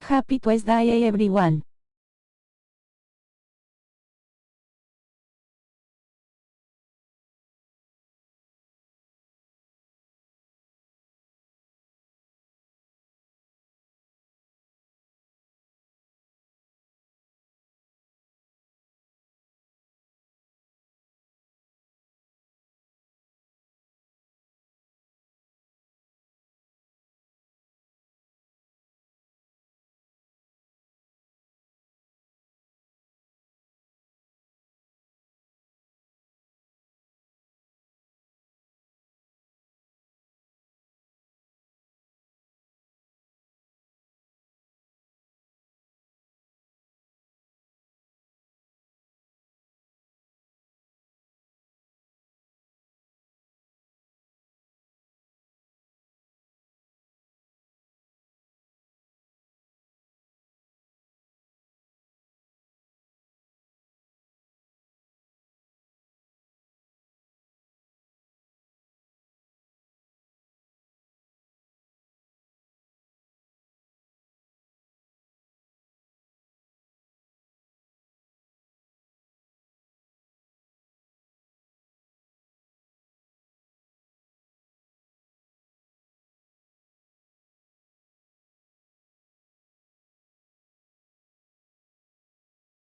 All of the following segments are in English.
Happy Tuesday everyone.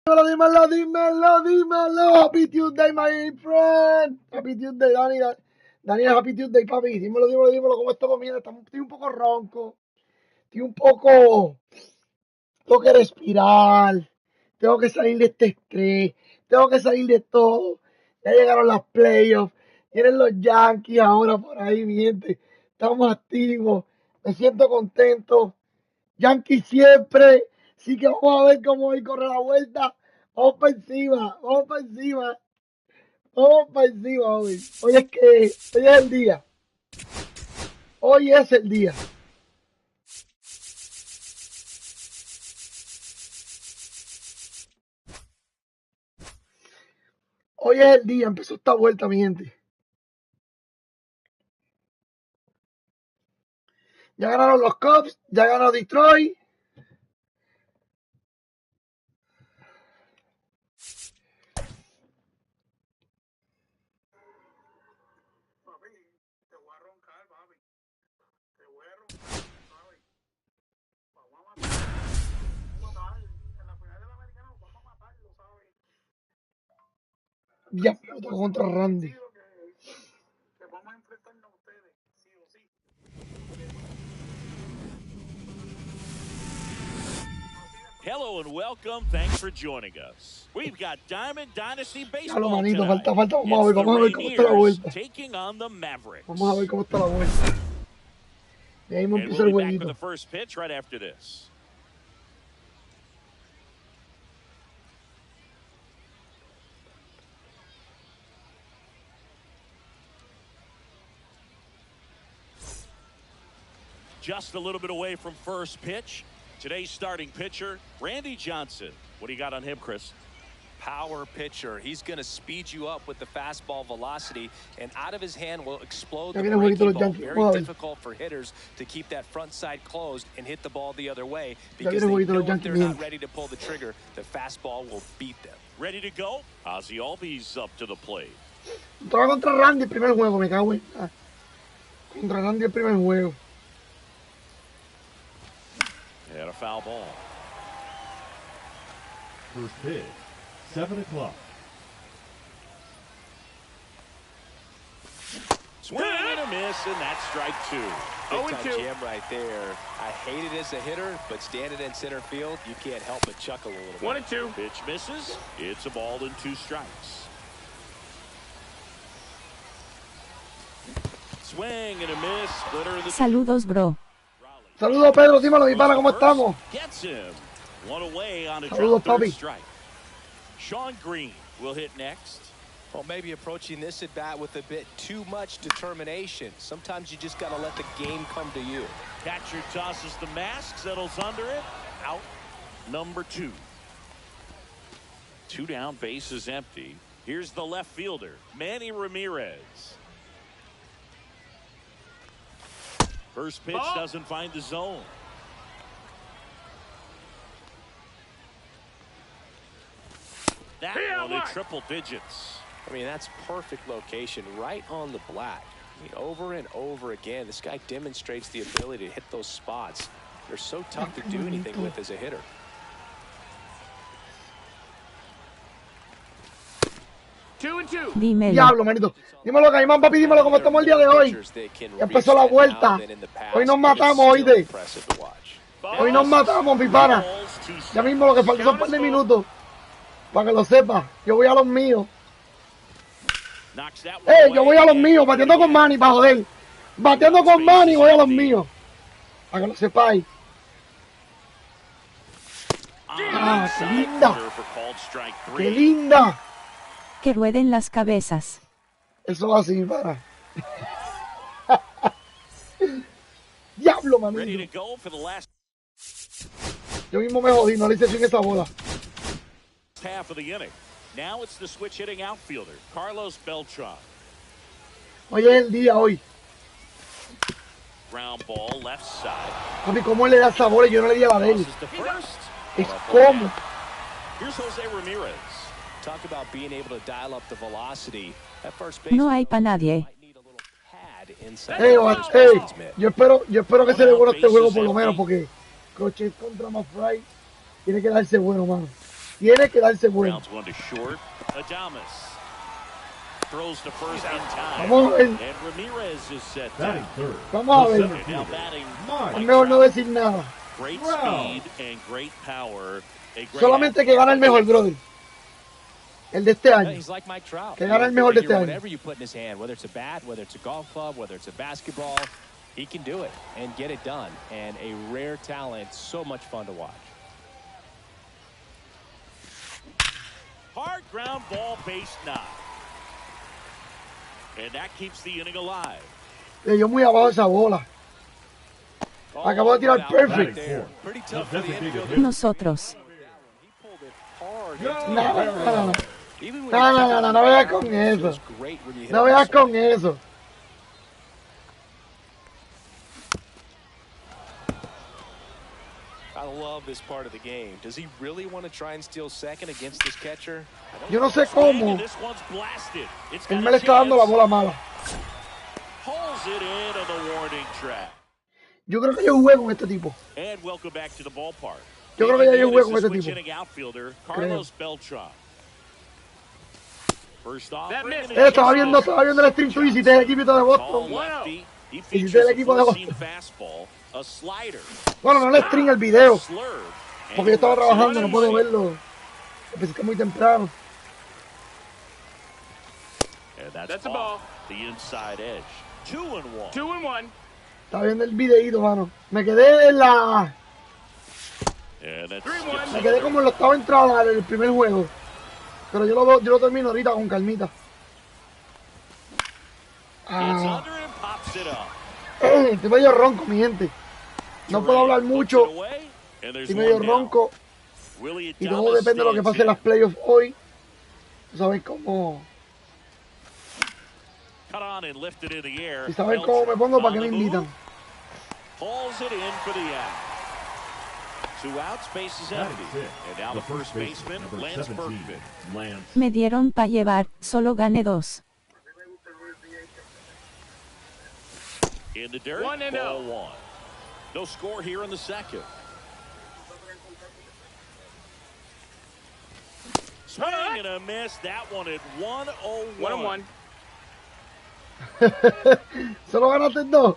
Dímelo. Happy Tuesday, my friend. Happy Tuesday, Dani. Daniel, Happy Tuesday, papi. Dímelo. ¿Cómo estamos? Mira, estoy un poco ronco. Tengo que respirar. Tengo que salir de este estrés. Tengo que salir de todo. Ya llegaron las playoffs. Vienen los Yankees ahora por ahí, mi gente. Estamos activos. Me siento contento. Yankees siempre. Sí que vamos a ver cómo hoy corre la vuelta. Vamos para encima. Hoy. Hoy es el día. Hoy es el día. Hoy es el día. Empezó esta vuelta, mi gente. Ya ganaron los Cubs. Ya ganó Detroit. Ya puto contra Randy. Hello and welcome. Thanks for joining us. We've got Diamond Dynasty Ya lo Baseball manito, tonight. falta. Vamos a ver cómo está la vuelta. Taking on the Mavericks. Vamos a ver cómo está la vuelta. Y ahí me empieza el We'll be back with jueguito. the first pitch right after this. Just a little bit away from first pitch. Today's starting pitcher, Randy Johnson. What do you got on him, Chris? Power pitcher. He's going to speed you up with the fastball velocity, and out of his hand will explode the breaking ball. Very difficult for hitters to keep that front side closed and hit the ball the other way, because they know if they're not ready to pull the trigger, the fastball will beat them. Ready to go? Ozzy Albies up to the plate. Estaba contra Randy el primer juego, me cago en. Contra Randy el primer juego. And a foul ball. First pitch, 7 o'clock. Swing and a miss, and that's strike two. Big time jam right there. I hate it as a hitter, but standing in center field, you can't help but chuckle a little bit. 1-2. Pitch misses. It's a ball and 2 strikes. Swing and a miss. Splitter in the Saludos, bro. Saludos, Pedro. Dímelo, mi pana, ¿cómo estamos? Gets him. One away on a Saludos, drop papi. strike. Sean Green will hit next. Well, maybe approaching this at bat with a bit too much determination. Sometimes you just got to let the game come to you. Catcher tosses the mask, settles under it. Out number 2. 2 down, base is empty. Here's the left fielder, Manny Ramirez. First pitch doesn't find the zone. into triple digits. I mean, that's perfect location right on the black. I mean, over and over again, this guy demonstrates the ability to hit those spots. They're so tough to do anything with as a hitter. Dímelo. Diablo, manito. Dímelo, Caimán, papi, dímelo cómo estamos el día de hoy. Ya empezó la vuelta. Hoy nos matamos, oíste. Hoy nos matamos, mi pana. Ya mismo lo que falta son un par de minutos. Para que lo sepas. Yo voy a los míos. Yo voy a los míos, batiendo con Manny, para joder. Bateando con Manny, voy a los míos. Para que lo sepáis. Ah, qué linda. Qué linda. Que rueden las cabezas. Eso va así, para. Diablo, manito. Yo mismo me jodí, no le hice fin esa bola. Half of the inning. Now it's the switch hitting outfielder, Carlos Beltran. Hoy es el día, hoy. Ground ball left side. Papi, ¿cómo él le da esa bola y yo no le di a la de él? Es como. Here's Jose Ramirez. Talk about being able to dial up the velocity. That first base No hay pa' nadie. Yo espero que se dé bueno este juego por lo menos, porque Crochet contra Mafray tiene que darse bueno, mano. Tiene que darse bueno. Vamos a ver. Vamos a ver. Es mejor no decir nada. Solamente que gana el mejor, brother. El de este año. Que gana el mejor de este año. Whether it's a bat, whether it's a golf club, whether it's a basketball, he can do it and get it done. And a rare talent, so much fun to watch. Hard ground ball, base knock. And that keeps the inning alive. Le dio muy abajo esa bola. Acabó de tirar perfect. Nosotros. No veas con eso. No veas con eso. I love this part of the game. Does he really want to try and steal second against this catcher? Yo no sé cómo. Él me le está dando la bola mala. Yo creo que yo jugué con este tipo. Yo creo que ya yo jugué con este tipo. Estaba viendo el stream tuyo y hiciste el equipo de Boston. Hiciste el equipo de Boston. Bueno, no el stream, el video. Porque yo estaba trabajando, no puedo verlo. Empecé muy temprano. That's a ball. The inside edge. 2-1. 2-1. Estaba viendo el videíto, mano. Me quedé en la... Me quedé como en la octava entrada del primer juego. Pero yo lo termino ahorita con calmita. Estoy medio ronco, mi gente. No puedo hablar mucho. Estoy medio ronco. Y todo depende de lo que pase en las playoffs hoy. ¿Saben cómo? Y saben cómo me pongo para que me invitan. Me dieron pa' llevar, solo gané 2. In the dirt, ball 1. No score here in the second. Swing and a miss. That one at 1-0-1. 1-1. Solo ganaste 2.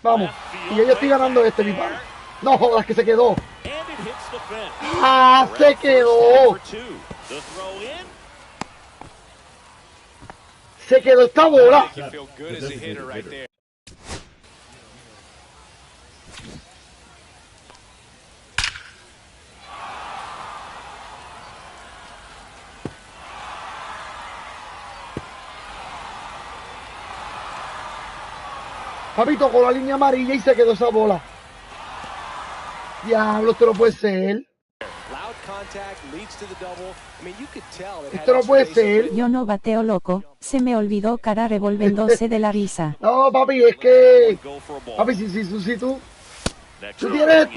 Vamos. Y yo estoy ganando este, mi padre. No jodas que se quedó. Ah, se quedó. Se quedó esta bola. Papi, tocó la línea amarilla y se quedó esa bola. Diablo, esto no puede ser. Esto no puede ser. Yo no bateo, loco. Se me olvidó cara revolviéndose de la risa. No, papi, es que... Papi, si tú tienes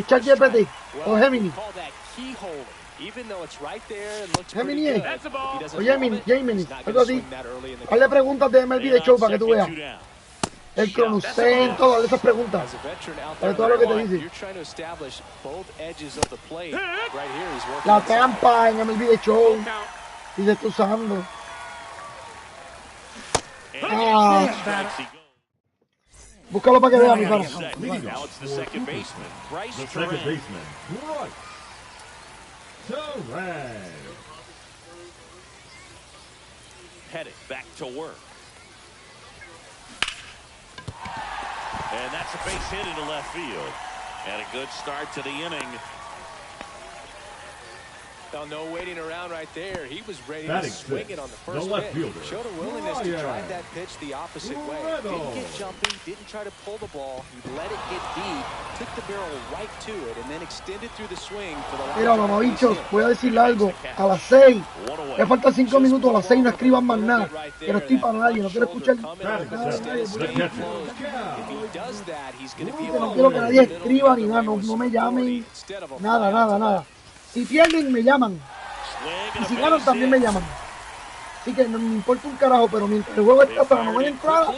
ChatGPT o Gemini. Even though it's right there and looks pretty Gemini, good, That's a ball. he doesn't oye, love it. Gemini, He's not algo gonna así. swing that early in the Hazle preguntas de MLB de show para que tú veas. 2 down. El cronocentro, todo, esas preguntas. As a veteran out Para there, todo lo que te dice. you're trying to establish both edges of the plate. Right here, he's working La inside. trampa en MLB de show. Y se está usando. Ah, búscalo para que vea, mi pana. Now it's the second baseman, Bryce The second Terang. baseman, Bryce Terang. Headed back to work. And that's a base hit into left field. And a good start to the inning. Well, no waiting around right there. He was ready Batting to swing sixth, it on the the first left pitch. fielder, Showed a willingness to Ryan. drive that pitch the opposite way. Directo. Didn't get jumping, didn't try to pull the ball. He let it get deep, took the barrel right to it, and then extended through the swing for the Mira, mamabichos, voy a decirle algo. A las 6, me faltan 5 minutos, a las 6 no escriban más nada. Que no estoy para nadie, no quiero escuchar nada de nadie. The catcher, No quiero que nadie escriba ni nada, no me llamen. Nada, nada, nada. Si pierden, me llaman. Y si ganan, también me llaman. Así que no me importa un carajo, pero mientras el juego está para no ver entrada,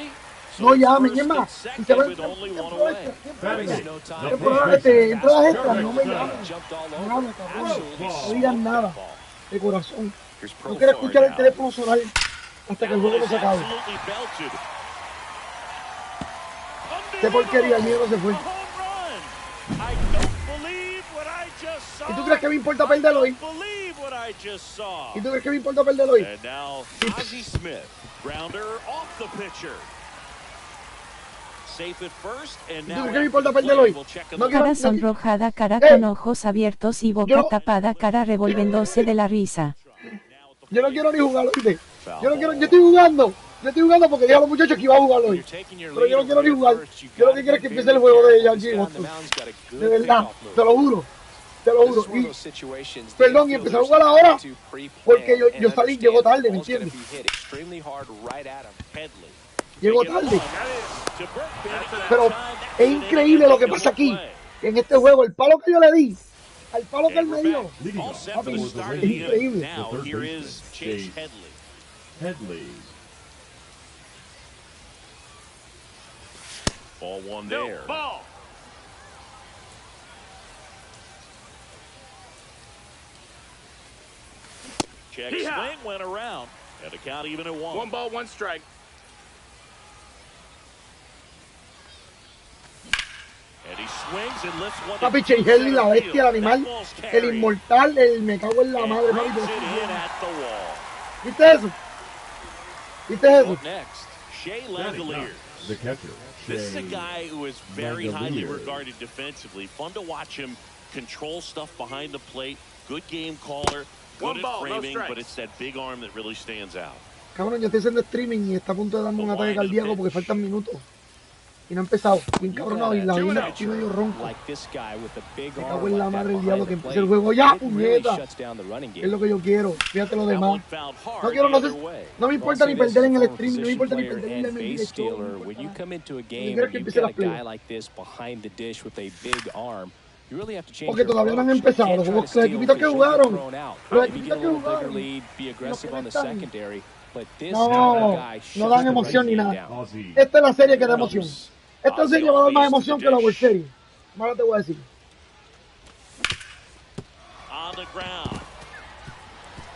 no llamen. Y es más, si se va a entrar entradas extras, no me llamen. Nada, cabrón. No digan nada. De corazón. No quiero escuchar el teléfono sonar hasta que el juego no se acabe. Qué porquería, el mío no se fue. ¿Y tú crees que me importa perder hoy? ¿Y tú crees que me importa perder hoy? And now Ozzie Smith, grounder off the pitcher. Safe at first, and ¿Y tú now crees que me importa perder hoy? No quiero, Cara sonrojada, cara con ojos abiertos y boca tapada, cara revolviéndose de la risa. yo no quiero ni jugar hoy. Yo estoy jugando. Yo estoy jugando porque dije a los muchachos que iba a jugar hoy. Pero yo no quiero ni jugar. Yo lo que quiero es que empiece el juego de Yankee Boston. De verdad, te lo juro. Te lo juro. Y, perdón, y empecé a jugar ahora porque yo salí, llego tarde, ¿me entiendes? Llego tarde. Pero es increíble lo que pasa aquí. En este juego, el palo que yo le di, al palo que él me dio, papi, es increíble. Now here is Chase Headley. Ball one there. Check swing went around, and the count even at 1. 1 ball, 1 strike. And he swings and lifts one. Papi, Chase Headley, la bestia, el animal, el inmortal, el me cago en la madre, papi. ¿Viste eso? ¿Viste eso? Next, Shea Langoliers. The catcher, This is a Shea guy who is very highly Langoliers. regarded defensively. Fun to watch him control stuff behind the plate. Good game caller. Good One ball, at no framing, strikes. but it's that big arm that really stands out. Cabrón, yo estoy haciendo streaming y está a punto de darme un ataque cardíaco porque faltan minutos. Y no ha empezado. Bien cabronado y la vida estoy medio ronco. Me cago en la madre el diablo que empiece el juego ya, puñeta. Es lo que yo quiero. Fíjate lo demás. No quiero, no me importa ni perder en el streaming, no me importa ni perder en el directo. Yo quiero que empiece las playoffs. Porque todavía no han empezado los equipitos que jugaron. Los equipitos que jugaron. Los que no están. No dan emoción ni nada. Ozzie Esta es la serie que da emoción. Esta serie va a dar más emoción que la World Series. Ahora te voy a decir. On the ground.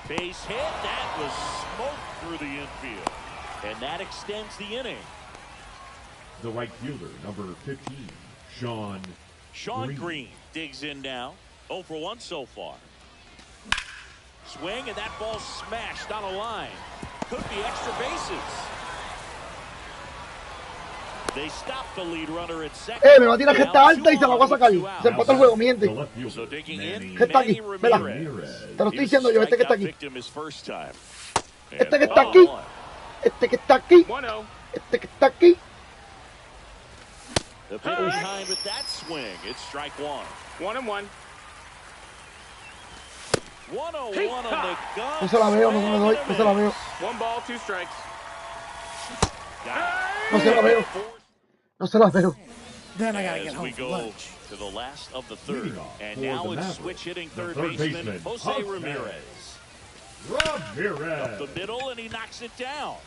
Base hit. That was smoked through the infield. And that extends the inning. The right fielder, number 15, Sean Green digs in now. 0 for 1 so far. Swing, and that ball smashed on a line. Could be extra bases. They stop the lead runner at second. Me va a tirar gesta alta y se la va a sacar. Se empata el juego, miente. the left fielder, So digging in, Está aquí, Manny vela. Ramirez. Te lo estoy diciendo yo, este que está aquí. Victim his first time. Este que está aquí. Este que está aquí. 1-0. Este que está aquí. The pitch behind with that swing. It's strike 1. 1-1. 101 on the gun. No se la veo, no me doy, no se la veo. 1 ball, 2 strikes. No se la veo. No se la veo. Then I gotta get As home we for go lunch. to the last of the third. Leading off And for now the it's Mavericks, switch hitting the third third baseman, baseman, Jose Jose Ramirez. Ramirez. Up the middle, and he knocks it down.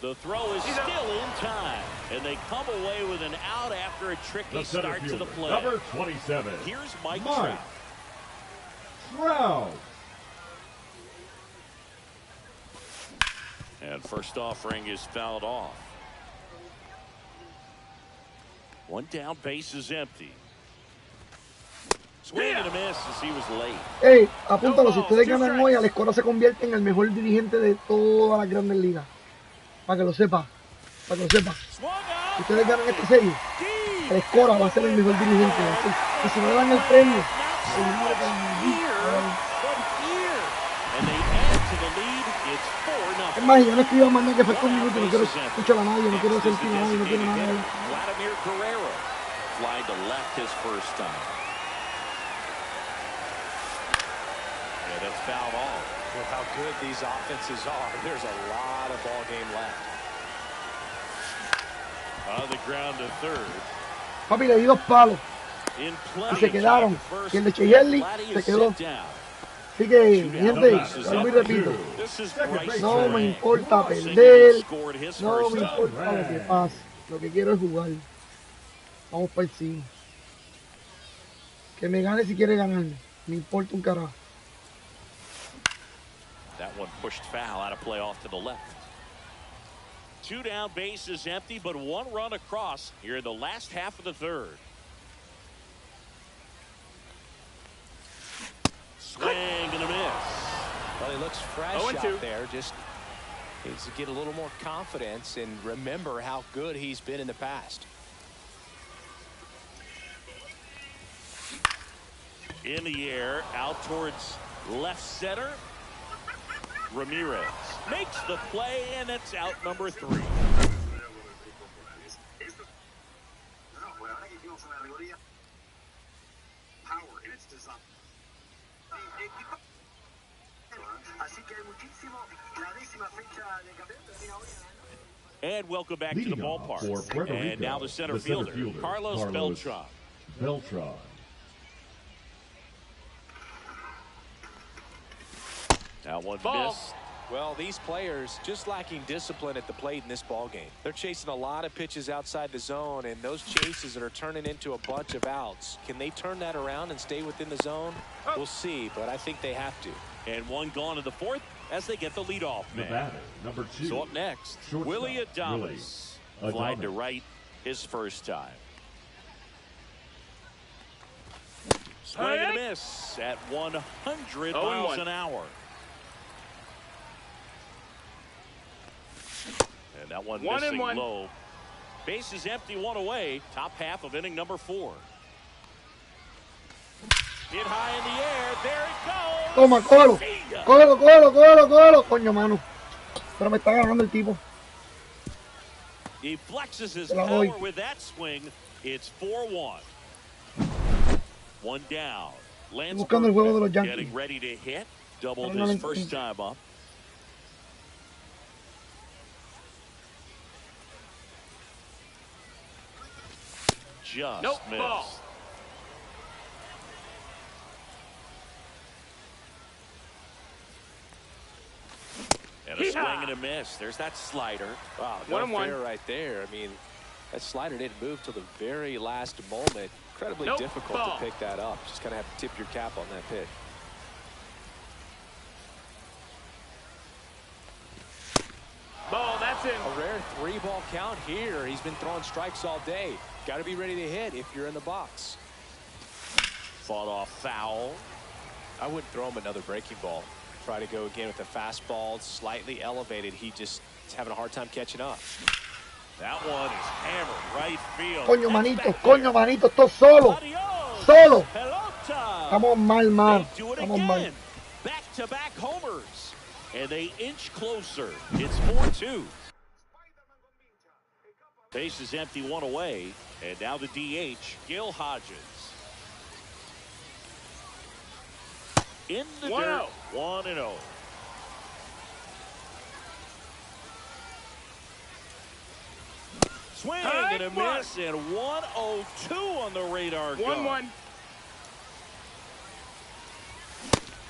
The throw is still in time, and they come away with an out after a tricky start to the play. Number 27. Here's Mike Trout. Trout. And first offering is fouled off. One down, base is empty. Swing and a miss as he was late. Hey, apúntalo, si ustedes ganan hoy, Alescora se convierte en el mejor dirigente de todas las grandes ligas. Para que lo sepa, para que lo sepa. Si ustedes ganan esta serie, Alescora va a ser el mejor dirigente. Y si no le dan el premio, el número que es más, yo no escribo más nada que falta un minuto, no quiero escuchar a nadie, no quiero sentir a nadie, no quiero nada. Vladimir Guerrero fly to left his first time. Yeah, that's fouled off. With how good these offenses are, there's a lot of ball game left. On the ground to third. Papi, le di 2 palos y se quedaron. Y el de Cheyerly se quedó. Así que, mi gente, vuelvo y repito, no me importa perder, no me importa lo que pase, lo que quiero es jugar. Vamos para encima. Que me gane si quiere ganarme, me importa un carajo. That one pushed foul out of play off to the left. 2 down, base is empty, but 1 run across here in the last half of the third. Swing and a miss. Well, he looks fresh out there. Just needs to get a little more confidence and remember how good he's been in the past. In the air, out towards left center. Ramirez makes the play, and it's out number 3. And welcome back to the ballpark. And now the center fielder, Carlos Beltran. That one missed. Well, these players just lacking discipline at the plate in this ball game. They're chasing a lot of pitches outside the zone, and those chases that are turning into a bunch of outs. Can they turn that around and stay within the zone? We'll see, but I think they have to. And 1 gone in the 4th as they get the leadoff man. Nevada, number 2. So up next, Willie Adames. Flied to right his first time. Swing and a miss at 100 miles an hour. And that one missing low. Base is empty, 1 away. Top half of inning number 4. Hit high in the air. There it goes. Toma, cógelo. Cógelo, cógelo, cógelo, cógelo. Coño, mano. Pero me está ganando el tipo. He flexes his power with that swing. It's 4-1. 1 down. Lance Buscando el juego de los Yankees. getting ready to hit. Doubled his first time up. Just missed. Ball. And a swing and a miss. There's that slider. Wow, no fair right there. I mean, that slider didn't move till the very last moment. Incredibly difficult to pick that up. Just kind of have to tip your cap on that pitch. Ball, that's in. A rare 3-ball count here. He's been throwing strikes all day. Got to be ready to hit if you're in the box. Fought off foul. I wouldn't throw him another breaking ball. Try to go again with the fastball slightly elevated. He just is having a hard time catching up. That one is hammered right field. Coño, manito, esto solo. Solo. Estamos mal, man. Estamos mal. Back-to-back homers. And they inch closer. It's 4-2. Base is empty, 1 away. And now the DH, Gil Hodges. In the dirt, 1-0. Swing and a miss, and 102 on the radar gun. 1-1.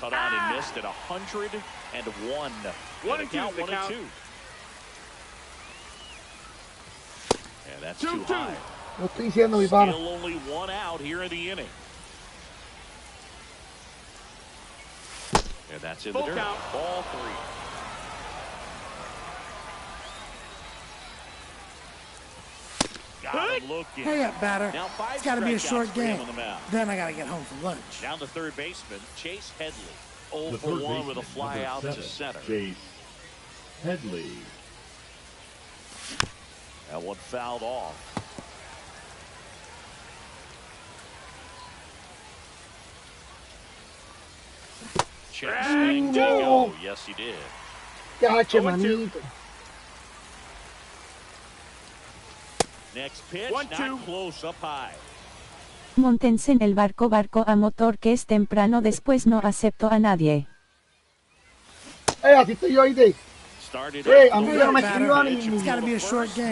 Cut on and missed at 101. 1-2. 1-2. And that's too high. Lo estoy diciendo, mi pana. Still only one out here in the inning. And that's in the dirt. Ball 3. Got him looking. Hurry up, batter. Now It's got to be a short game. On the mound. Then I got to get home for lunch. Down the third baseman, Chase Headley. 0 for 1 with a fly out to center. Chase Headley. That one fouled off. Chase swing to go. Yes, he did. Cache, manito. Next pitch, not close, up high. Móntense en el barco a motor que es temprano, después no acepto a nadie. Así estoy yo ahí. A mí no me escriban ni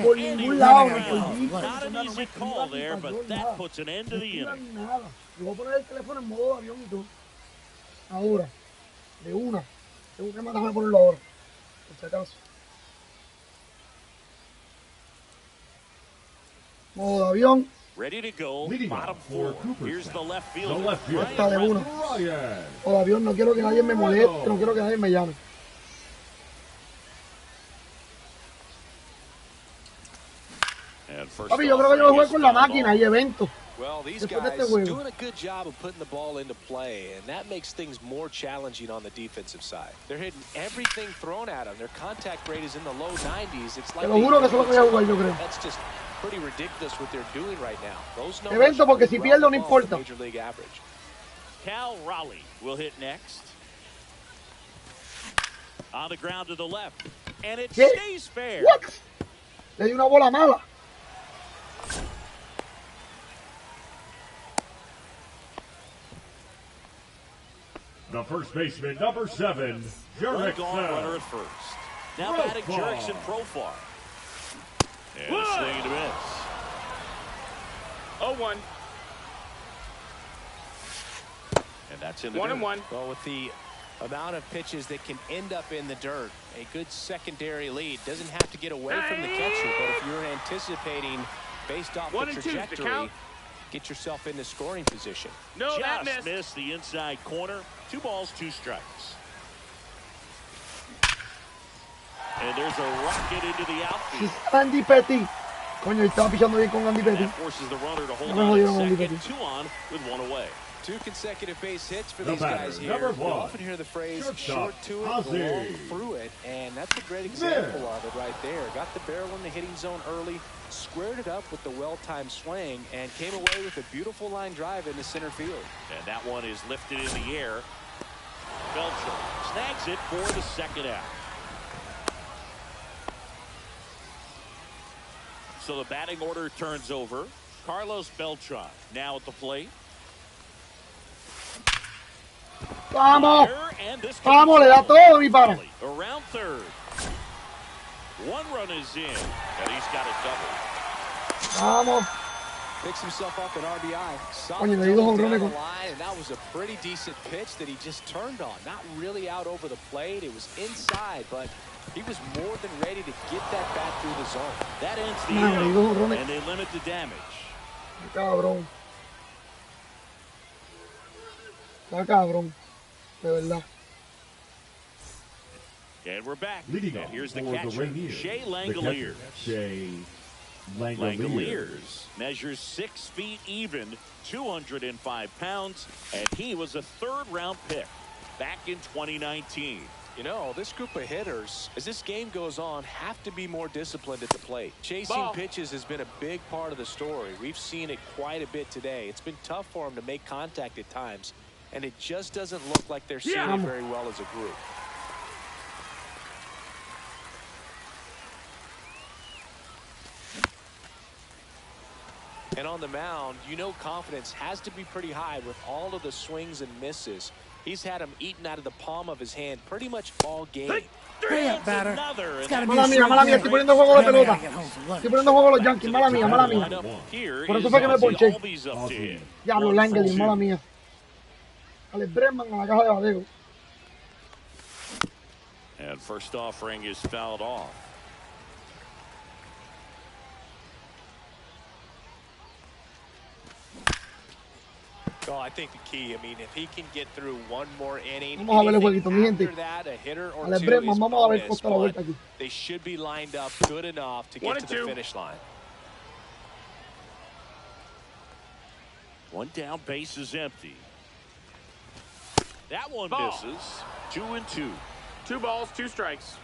por ningún lado, ni por Not an easy call there, but that puts an end to the inning. nada. Yo voy a poner el teléfono en modo avión y todo. Ahora, de una. Tengo que mandarme a ponerlo ahora. Por si acaso. Modo avión. Ready to go. Leading Bottom off for 4. Here's the left fielder. The left fielder. Está de una. Modo avión, no quiero que nadie me moleste, no quiero que nadie me llame. Papi, yo creo que yo voy a jugar con la máquina y eventos. Well, these guys doing a good job of putting the ball into play, and that makes things more challenging on the defensive side. They're hitting everything thrown at them. Their contact rate is in the low 90s. It's like Te lo juro que eso es lo que voy a jugar, yo creo. That's just pretty ridiculous what they're doing right now. Those Evento, porque si pierdo no importa. Major League average. Cal Raleigh will hit next. On the ground to the left, and it stays fair. What? Le di una bola mala. The first baseman, number 7, Directo. Runner at first. Now batting Jurickson Profar. And a swing and a miss. 0-1. And that's in the 1-1. Well, with the amount of pitches that can end up in the dirt, a good secondary lead doesn't have to get away from the catcher, but if you're anticipating based off the trajectory, get yourself into scoring position. No, that Just missed the inside corner. 2 balls, 2 strikes. And there's a rocket into the outfield. Andy Petty. Coño, estaba pichando bien con Andy Petty. That forces the runner to hold on to second. 2 on with 1 away. 2 consecutive base hits for these guys here. You often hear the phrase short to it, long through it, and that's a great example of it right there. Got the barrel in the hitting zone early, squared it up with the well-timed swing, and came away with a beautiful line drive into center field. And that one is lifted in the air. Beltran snags it for the second out. So the batting order turns over. Carlos Beltran now at the plate. Vamos, vamos, le da todo, mi pana. Around third. 1 run is in, and he's got a double. Vamos. Picks himself up an RBI. Coño, le digo jonrones con. And that was a pretty decent pitch that he just turned on. Not really out over the plate. It was inside, but he was more than ready to get that bat through the zone. That ends the inning, and they limit the damage. Cabrón. Está cabrón. De verdad. And we're back. Leading and off here's the for catcher, Rainiers, Shea Langoliers. Shea Langoliers measures 6 feet even, 205 pounds, and he was a 3rd-round pick back in 2019. You know, this group of hitters, as this game goes on, have to be more disciplined at the plate. Chasing pitches has been a big part of the story. We've seen it quite a bit today. It's been tough for them to make contact at times, and it just doesn't look like they're seeing it very well as a group. And on the mound, you know confidence has to be pretty high with all of the swings and misses. He's had him eaten out of the palm of his hand pretty much all game. Hurry up, batter. It's got to be a Mala mía, short mala mía, game. estoy poniendo juego de Then I pelota. gotta get home for lunch. Estoy poniendo juego a los Yankees, mala mía, mala mía. Here Por eso is fue que me Ozzie ponché. Albies up to hit. Diablo, Langley, mala mía. Alex Bregman a la caja de bateo. And first offering is fouled off. Well, I think the key, I mean, if he can get through one more inning, Vamos a ver el jueguito, mi gente. after that, a hitter or Alex two Bregman, is vamos a ver bonus, cómo está la vuelta but aquí. they should be lined up good enough to get to the finish line. One down, base is empty. That one misses. 2-2. 2 balls, 2 strikes.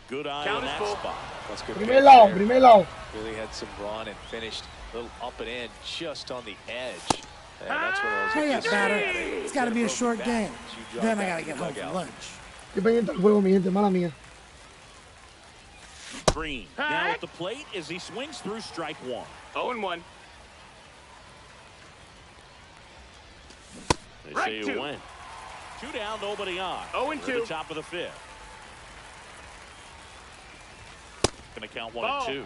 Good eye Count in is that full. spot. That's good. Primer lado, primer lado. Really had some run and finished a little up and in, just on the edge. And that's what I was Hurry up, looking batter. at. It's got to be a short game. Then I got to get home for lunch. Estoy pendiente del juego, mi gente, mala mía. Green now at the plate as he swings through strike one. 0-1. They Right say two. you win. 2 down, nobody on. 0-2. We're at the top of the 5th. Going to count 1 Ball. and 2.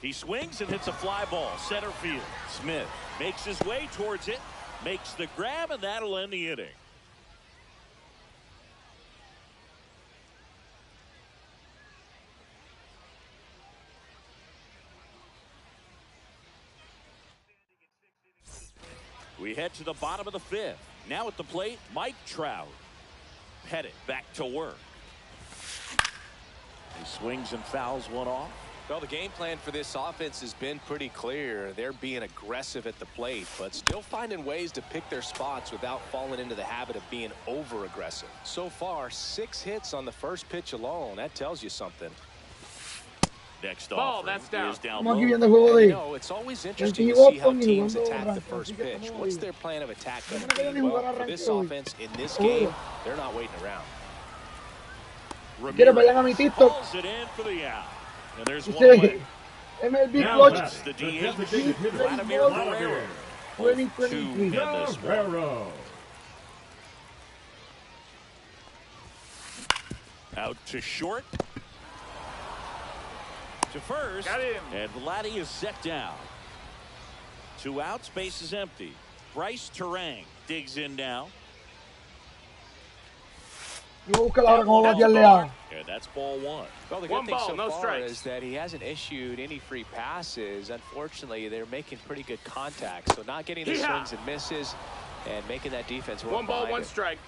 He swings and hits a fly ball, center field. Smith makes his way towards it, makes the grab, and that'll end the inning. We head to the bottom of the 5th. Now at the plate, Mike Trout. Pettit back to work. He swings and fouls one off. Well, the game plan for this offense has been pretty clear. They're being aggressive at the plate, but still finding ways to pick their spots without falling into the habit of being over-aggressive. So far, 6 hits on the first pitch alone. That tells you something. Next Ball, offering that's down. is down Estamos aquí low. viendo el juego You de know, it's always interesting to Yankee see how Boston y teams jugando attack the Rancho, first así que pitch. estamos What's ahí. their plan of attack going Semana que to viene be? jugar Well, for Rancho this hoy. offense, in this Seguro. game, they're not waiting around. ¿Quieres vayan a mi TikTok? Calls it in for the out. And there's one Dice away. MLB Now Clutch batting, The the DH, designated hitter, Vladimir Guerrero. 2023. Guerrero. Out to short. To first. Got him. And Vladdy is set down. 2 outs, base is empty. Bryce Terang digs in now. Yo busca la hora como batearle a. And that's ball 1. Well, the One good thing ball, so no far strikes. is that he hasn't issued any free passes. Unfortunately, they're making pretty good contact, so not getting the Yeehaw. swings and misses and making that defense work 1 ball, behind 1 it. strike.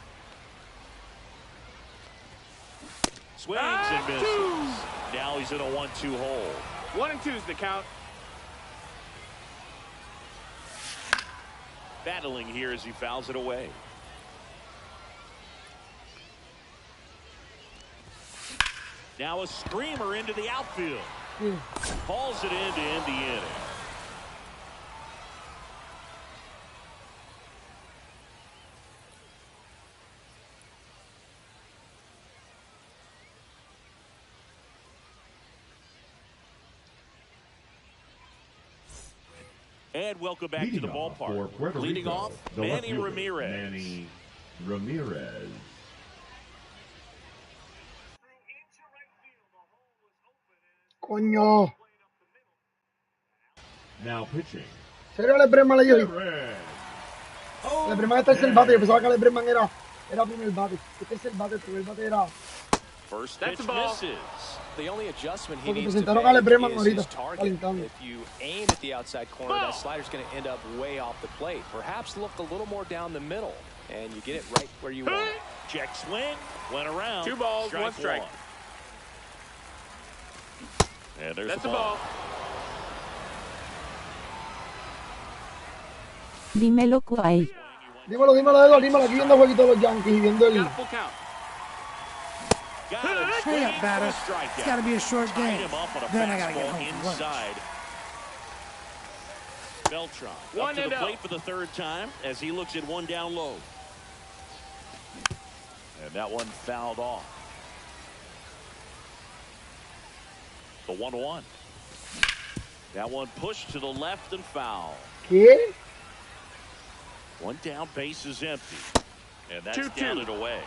Swings and misses. Now he's in a 1-2 hole. 1 and 2 is the count. Battling here as he fouls it away. Now a screamer into the outfield. Hauls it in to end the inning. And welcome back to the Leading off for ballpark. Puerto Leading Rico, off, the left Manny fielder, Ramirez. Manny Ramirez. Coño. Now pitching. ¿Serio Alex Bregman le dio hit? Red. Alex Bregman es tercer bate. Yo pensaba que Alex Bregman era primer bate. Es tercer bate, el primer bate era. First That's pitch a ball. misses. The only adjustment he Porque needs to presentaron a Alex make Bregman is ahorita, his target. calentando. If you aim at the outside corner, that slider's going to end up way off the plate. Perhaps look a little more down the middle, and you get it right where you want it. Check swing. Went around. 2 balls, 1 strike. one. And there's That's the a ball. Dímelo, Kuai. Dímelo, Eduardo, dímelo. Aquí viendo el jueguito de los Yankees y viendo el. Got a full count. Got him Hurry swinging up, batter. for a strikeout. It's got to be a short Tied game. him up on a Then I got to get fastball home for lunch. inside. Beltran up 1 to and the 0. plate for the 3rd time as he looks at 1 down low. And that one fouled off. The 1-1. That one pushed to the left and foul. ¿Qué? One down, base is empty. And that's 2-2. down and away.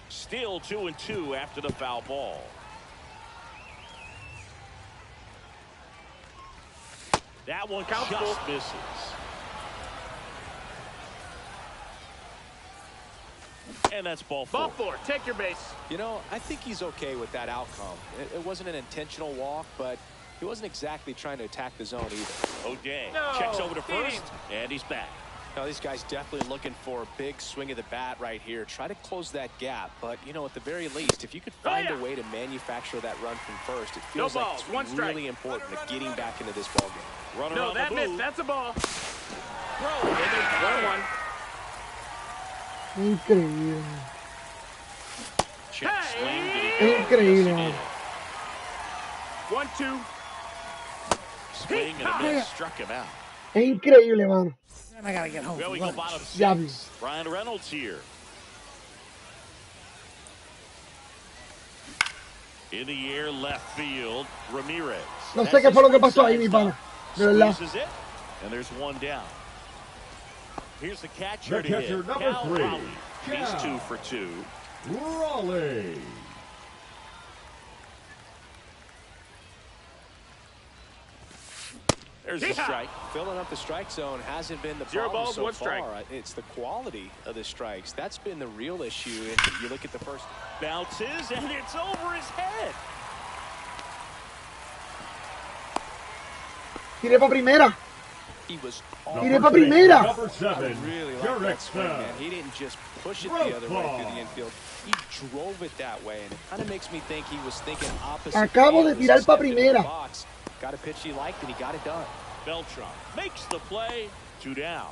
Still 2-2 after the foul ball. That one just misses. And that's ball four. Ball four. Take your base. You know, I think he's okay with that outcome. It wasn't an intentional walk, but he wasn't exactly trying to attack the zone either. O'Day No, checks over to first, and he's back. Now, this guy's definitely looking for a big swing of the bat right here. Try to close that gap, but, you know, at the very least, if you could find a way to manufacture that run from first, it feels like it's really important to getting back into this ballgame. Runner No, on that the missed. move. That's a ball. Throw, and there's 1-1. Increíble. Check swing. Es increíble. 1-2. Swing and a miss. Struck him out. Es increíble, mano. Then I gotta get home Well, for we go lunch. bottom Diablo. 6. Brian Reynolds here. In the air, left field, Ramirez. No sé qué fue lo que pasó ahí, mi pana. De verdad. Squeezes it, and there's one down. Here's the catcher The to catcher, hit. number Cal 3. Raleigh. He's Cal 2 for 2. Raleigh. There's the strike. Filling up the strike zone hasn't been the 0 problem balls, so 1 strike. far. It's the quality of the strikes. That's been the real issue. And you look at the first. Bounces, and it's over his head. Tiré para primera. He was Tiré para primera. Number 7. I really like that swing, Directo. man. He didn't just push it the other way through the infield. He drove it that way, and it kind of makes me think he was thinking opposite. Acabo de tirar pa' primera. Got a pitch he liked, and he got it done. Beltran makes the play. 2 down.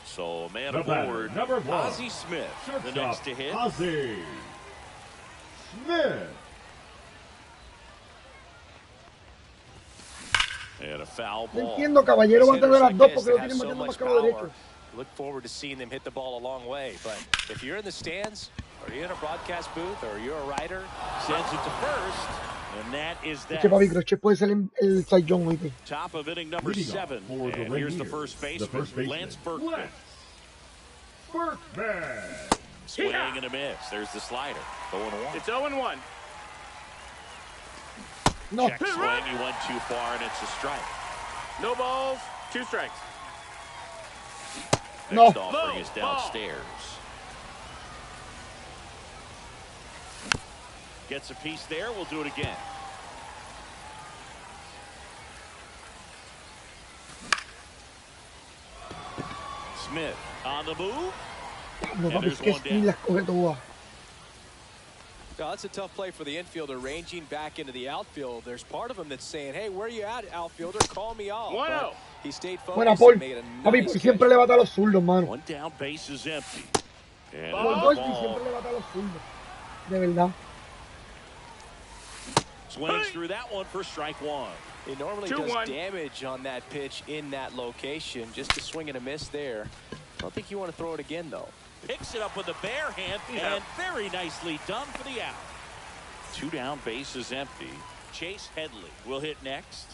So man The batter, aboard, number 1. Ozzie Smith, the Shortstop, next to hit. Ozzie Smith. And a foul No ball. entiendo, caballero, va a tener las dos Hitters porque lo like tienen this that have metiendo so más much cabo derecho. power. Look forward to seeing them hit the ball a long way. But if you're in the stands, or you're in a broadcast booth, or you're a writer, Sends it to first, and that is that. Che, papi, Crochet puede ser el Sayón, oíste. Top of inning number Leading off 7. for the And here's the Rangers, first the baseman, first baseman, Lance Berkman. Lance Berkman. Swing and a miss. There's the slider. 0-1. It's 0-1. No. Check swing. He went too far, and it's a strike. No balls, 2 strikes. No. Next offering is downstairs. Gets a piece there. We'll do it again. Smith on the move. No, papi, es que ni las coge todas. no, that's a tough play for the infielder, ranging back into the outfield. There's part of him that's saying, hey, where are you at, outfielder? Call me off. 1-0. But he stayed Buena, focused Paul. and made a Papi, nice por siempre le bata a los zurdos, mano. One down, base is empty. And Por the Dolphy ball siempre le bata a los zurdos. De verdad. swings through that one for strike 1. He normally 2-1. does damage on that pitch in that location. Just a swing and a miss there. I don't think you want to throw it again, though. Picks it up with a bare hand, and very nicely done for the out. 2 down, base is empty. Chase Headley will hit next.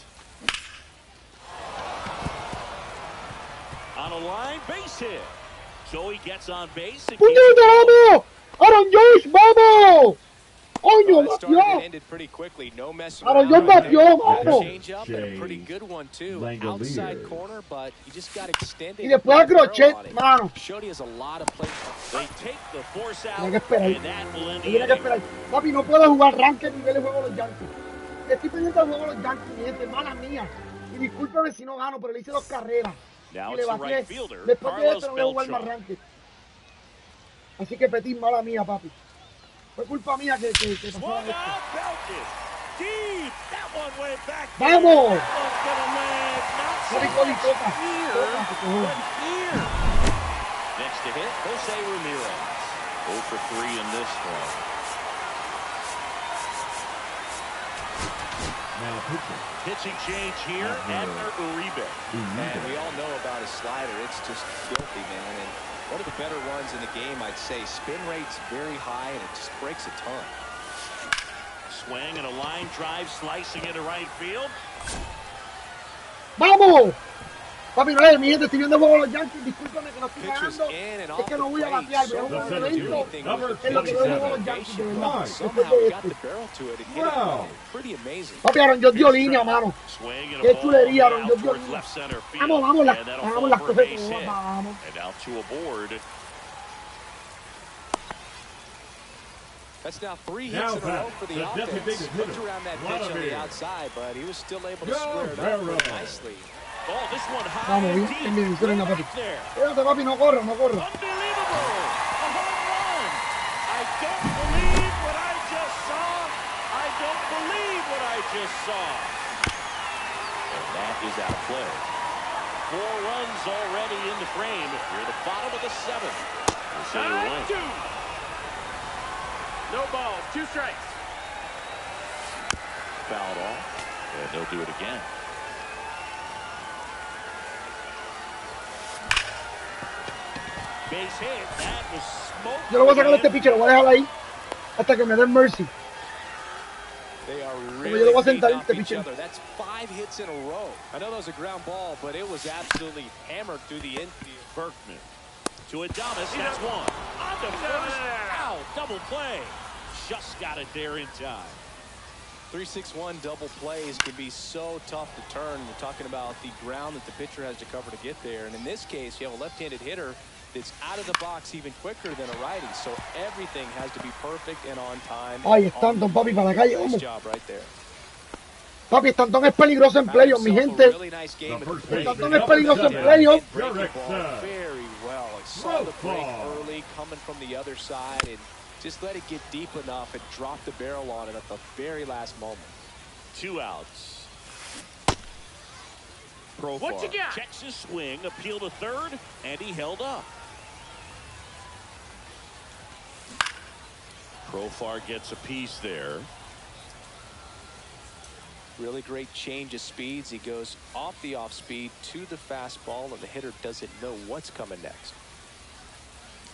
On a line, base hit. So he gets on base. And ¡Puñeta, vamos! ¡Aaron Josh, vamos! ¡Coño, That started and batió! ended pretty quickly. No messing Aaron around. Josh batió, mano! Change up and a pretty good one, too. Langolier. Outside corner, but you just got extended. Y después a Crochet, mano. Showed he has a lot of play. they take the force out, Tiene que esperar. and that will end the Tiene que inning. esperar. Papi, no puedo jugar ranking nivel de juego de los Yankees. Estoy pendiente del juego de los Yankees, mi gente, mala mía. Y discúlpeme si no gano, pero le hice 2 carreras. Now Y it's le the bajé. right fielder, Después de Carlos esto no voy a jugar más Beltran. ranking. Así que Petit, mala mía, papi. Fue culpa mía que Swung pasara out, esto. belted. Deep. That one went back. ¡Vamos! That one's gonna land. Not so Papi, Cody, much toca. here, Toca, por favor. but here. Next to hit, Jose Ramirez. 0 for 3 in this one. Now pitching. Pitching change here, Abner Uribe. And we all know about his slider. It's just filthy, man. And One of the better ones in the game, I'd say. Spin rate's very high, and it just breaks a ton. Swing and a line drive slicing into right field. ¡Vamos! Papi, no, mi gente, estoy viendo el juego de los Yankees. Discúlpame que no estoy ganando. Es que no voy a batear, pero es un juego de béisbol. Es lo que veo el juego de los Yankees, de verdad. Papi, Aaron George dio línea, mano. Qué chulería, Aaron George dio línea. Vamos las cosas como vamos. That's now 3 hits in a row for the offense. Looked around that pitch on the outside, but he was still able to square it up nicely. Oh, this one high and deep right there. Espérate, papi, no corro. Unbelievable! A home run! I don't believe what I just saw. I don't believe what I just saw. And that is out of play. 4 runs already in the frame. We're at the bottom of the 7th. No balls, 2 strikes. Fouled off, and they'll do it again. Base hit. That was smoke. Yo lo voy a sacar a este pitcher, lo voy a dejar ahí hasta que me den mercy. They are Como yo lo voy a sentar feeding este off each pitcher. other. That's 5 hits in a row. I know that was a ground ball, but it was absolutely hammered through the infield. Berkman to Adames. That's one. On the first. Ow, double play. Just got it there in time. 3-6-1 double plays can be so tough to turn. We're talking about the ground that the pitcher has to cover to get there. And in this case, you have a left-handed hitter that's out of the box even quicker than a righty. So everything has to be perfect and on time. Ay, Stanton, papi, para la calle, Nice vamos. job right there. Papi, Stanton es peligroso en playoff, mi gente. Stanton es peligroso en playoff. Very well. I saw the break early coming from the other side and just let it get deep enough and drop the barrel on it at the very last moment. 2 outs. Profar What you got? checks his swing, appeal to third, and he held up. Profar gets a piece there. Really great change of speeds. He goes off the off speed to the fastball, and the hitter doesn't know what's coming next.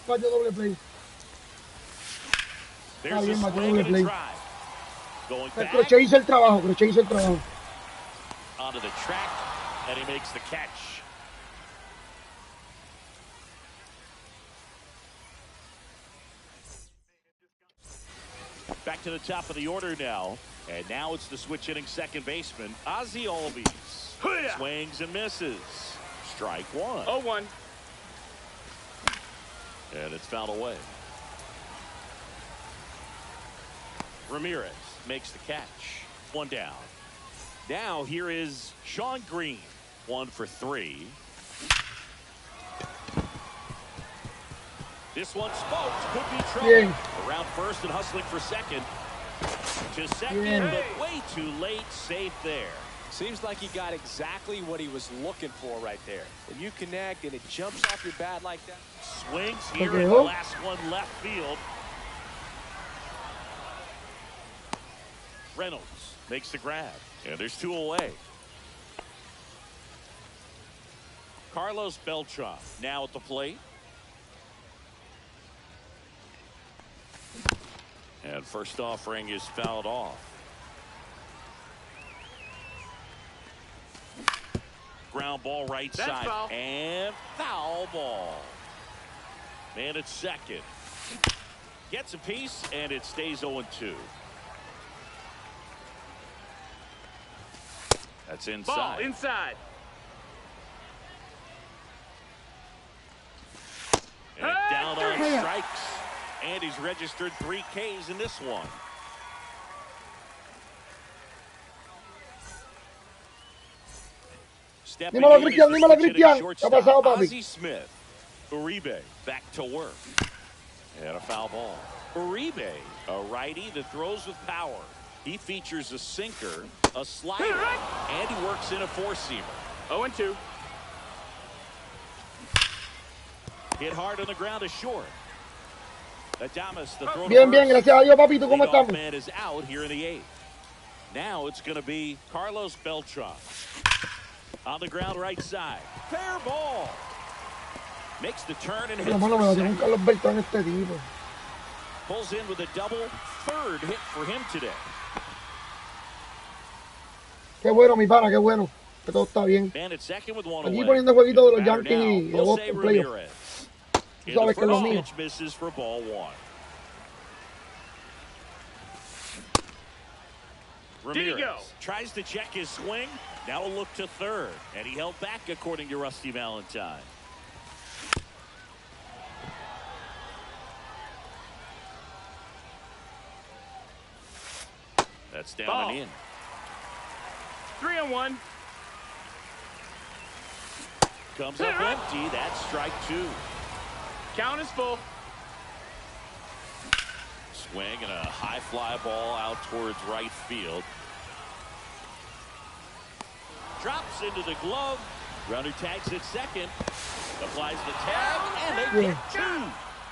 Fallo doble play. There's a swing and a drive. Going back Crochet hizo el trabajo, onto the track, and he makes the catch. Back to the top of the order now. And now it's the switch hitting second baseman, Ozzie Albies. Swings and misses. Strike 1. 0-1. And it's fouled away. Ramirez makes the catch. 1 down. Now here is Sean Green. 1 for 3. This one smoked. Could be trouble. Yeah. Around first and hustling for second. To second, but way too late. Safe there. Seems like he got exactly what he was looking for right there. When you connect and it jumps off your bat like that. Swings here in the last one left field. Reynolds makes the grab. And there's 2 away. Carlos Beltran now at the plate. And first offering is fouled off. Ground ball right side. Foul. And foul ball. Man at second. Gets a piece, and it stays 0-2. That's inside. Ball inside. And down on strikes. And he's registered 3 Ks in this one. Stepping in is the switch-hitting shortstop, Ozzie Smith. Uribe back to work. And a foul ball. Uribe, a righty that throws with power. He features a sinker, a slider, and he works in a 4-seamer. 0-2. Hit hard on the ground to short. Adames, the throw Bien, gracias a Dios, papito, ¿cómo estamos? Man is out here in the 8th. Now it's going to be Carlos Beltran. On the ground right side. Fair ball. Makes the turn and La mano me la tiene un Carlos Beltrán este tipo. Pulls in with a double, third hit for him today. Qué bueno, mi pana, qué bueno. Que todo está bien. Aquí poniendo jueguito de los Yankees y de Boston Playoffs. Tú sabes que es lo mío. Ramirez tries to check his swing. Now a look to third. And he held back, according to Rusty Valentine. That's down and in. 3-1. Comes up empty. That's strike two. Count is full. Swing and a high fly ball out towards right field. Drops into the glove. Runner tags at second. Applies the tag, and they get two.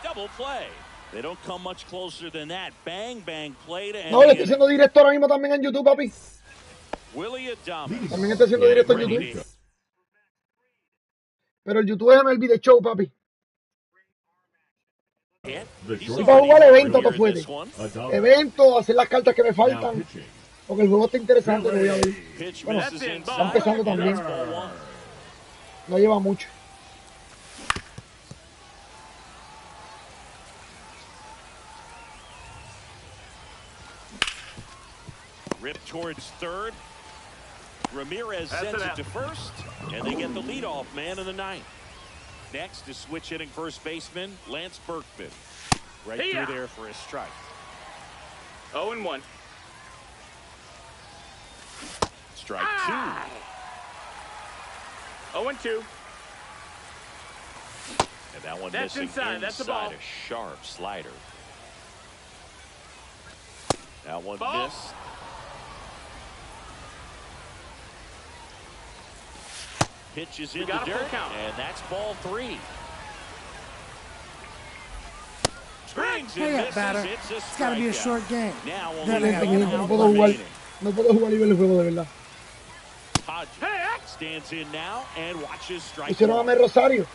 Double play. They don't come much closer than that. Bang, bang play to end. No, le estoy haciendo directo ahora mismo también en YouTube, papi. También estoy haciendo directo en YouTube. Pero el YouTube es MLB de show, papi. Y para jugar eventos, tú puedes. Eventos, hacer las cartas que me faltan. Porque el juego está interesante, lo voy a ver. Bueno, está empezando también. No lleva mucho. Rip towards third. Ramirez sends it to first, and they get the leadoff man in the ninth. Next is switch hitting first baseman Lance Berkman. Right through there for a strike. 0-1. Strike two. 0-2. And that one That's missing inside. That's the ball. a sharp slider. That one missed. Pitches in the dirt, and that's ball three. Swings and misses. It's It's got to be a short game. Now No puedo jugar y ver el juego de verdad. Stands in now and watches strike. Hicieron a Mer Rosario.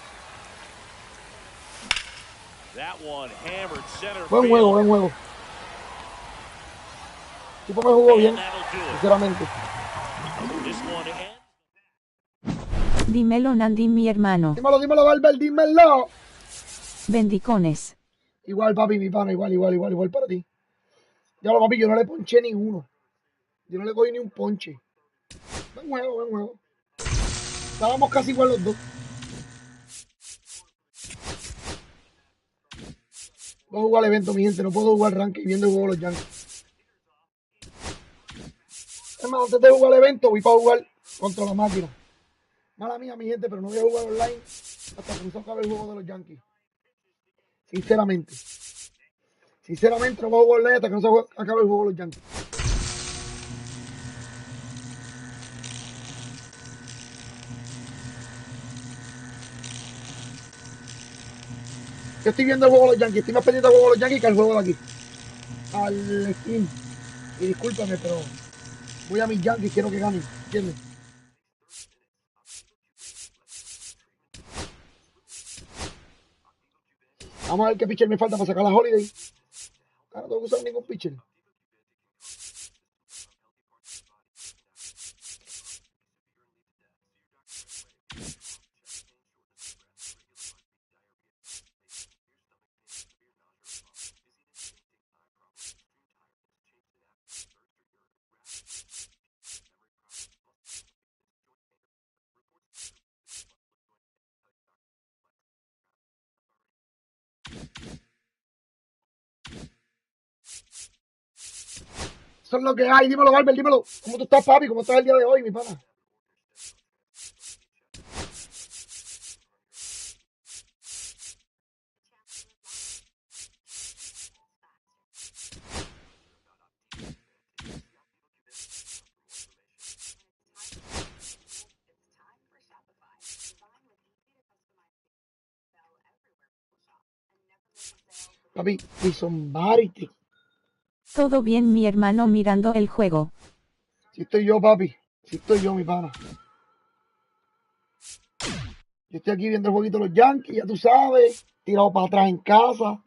That one hammered center. Buen juego, buen juego. El tipo me jugó bien, sinceramente. This one ends. Dímelo, Nandi, mi hermano. Dímelo, dímelo, Valver, dímelo. Bendicones. Igual, papi, mi pana, igual para ti. Ya lo, papi, yo no le ponché ni uno. Yo no le cogí ni un ponche. Buen juego. Estábamos casi igual los dos. Voy a jugar el evento, mi gente. No puedo jugar ranking viendo el juego de los Yankees. Es más, antes de jugar el evento, voy para jugar contra la máquina. Mala mía, mi gente, pero no voy a jugar online hasta que no se acabe el juego de los Yankees. Sinceramente. No voy a jugar online hasta que no se acabe el juego de los Yankees. Yo estoy viendo el juego de los Yankees. Estoy más pendiente del juego de los Yankees que el juego de aquí. Al Steam. Y discúlpame, pero voy a mis Yankees, quiero que ganen. ¿Entiendes? Vamos a ver qué pitcher me falta para sacar la Holiday. Ahora no tengo que usar ningún pitcher. Eso es lo que hay. Dímelo, Valver, dímelo. ¿Cómo tú estás, papi? ¿Cómo estás el día de hoy, mi pana? Papi, y son varios. Todo bien, mi hermano, mirando el juego. Si estoy yo, papi. Si estoy yo, mi pana. Yo estoy aquí viendo el jueguito de los Yankees, ya tú sabes. Tirado para atrás en casa.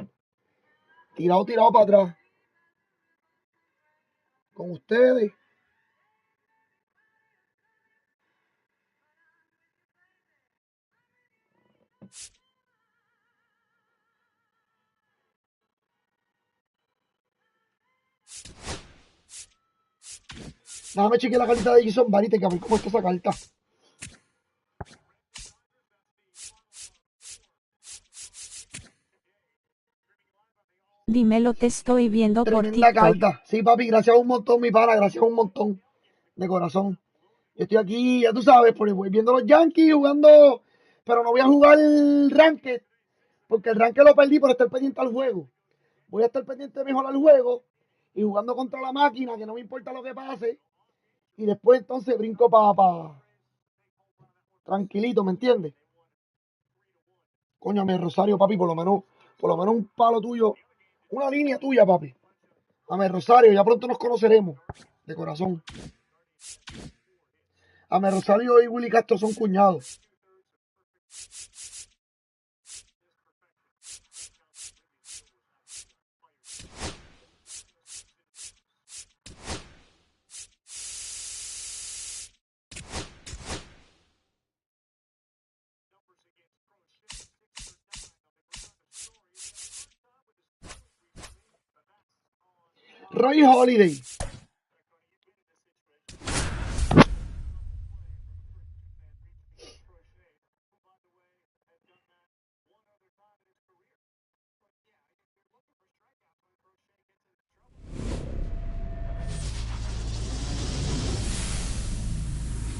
Tirado para atrás. Con ustedes. Déjame chequear la carta de Jason Barite, que a ver cómo está esa carta. Dímelo, te estoy viendo por Tremenda TikTok. carta. Sí, papi, gracias un montón, mi pana, gracias un montón. De corazón. Yo estoy aquí, ya tú sabes, voy viendo los Yankees jugando, pero no voy a jugar el ranked, porque el ranked lo perdí por estar pendiente al juego. Voy a estar pendiente mejor al juego y jugando contra la máquina, que no me importa lo que pase. Y después entonces brinco para tranquilito, ¿me entiendes? Coño, Rosario, papi, por lo menos un palo tuyo, una línea tuya, papi. Rosario, ya pronto nos conoceremos, de corazón. Rosario y Willy Castro son cuñados. Roy Holiday.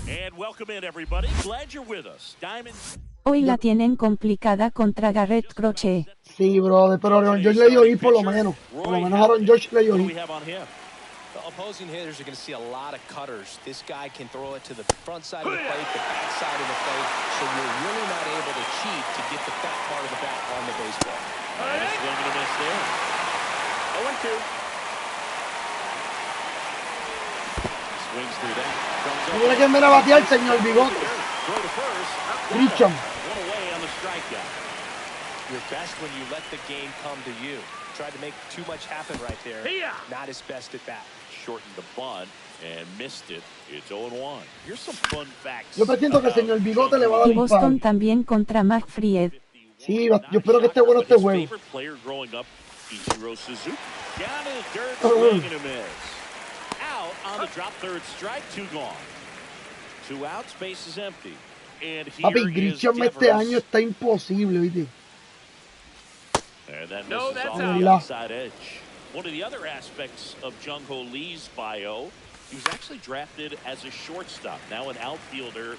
And welcome in, everybody. Glad you're with us. Diamond. Hoy la tienen complicada contra Garrett Crochet. Sí, brother, pero Aaron George le dio hit por lo menos. Por lo menos Aaron George le dio hit. Opposing hitters are going to see a lot of cutters. This guy can throw it to the front side of the plate, the back side of the plate, so you're really not able to cheat to get the fat part of the bat on the baseball. And a swing and a miss there. 0-2. Swings through that. Mira quién viene a batear, señor Bigote. Grisham. One away on the strikeout. You're best when you let the game come to you. Tried to make too much happen right there. Not his best at bat. Shortened the bunt and missed it. It's 0-1. Here's some fun facts. Yo presiento que el señor Bigote le va a dar Y un Boston palo. también contra McFried. Sí, yo espero que esté bueno este juego. Player growing up, Ichiro Suzuki. Down to the dirt, swing and a miss. Out on the drop, third strike, 2 gone. 2 outs, base is empty. And Papi, here is Grisham este Devers. año está imposible, ¿viste? And that No, misses that's off out. the outside edge. One of the other aspects of Jung-Ho Lee's bio, he was actually drafted as a shortstop, now an outfielder,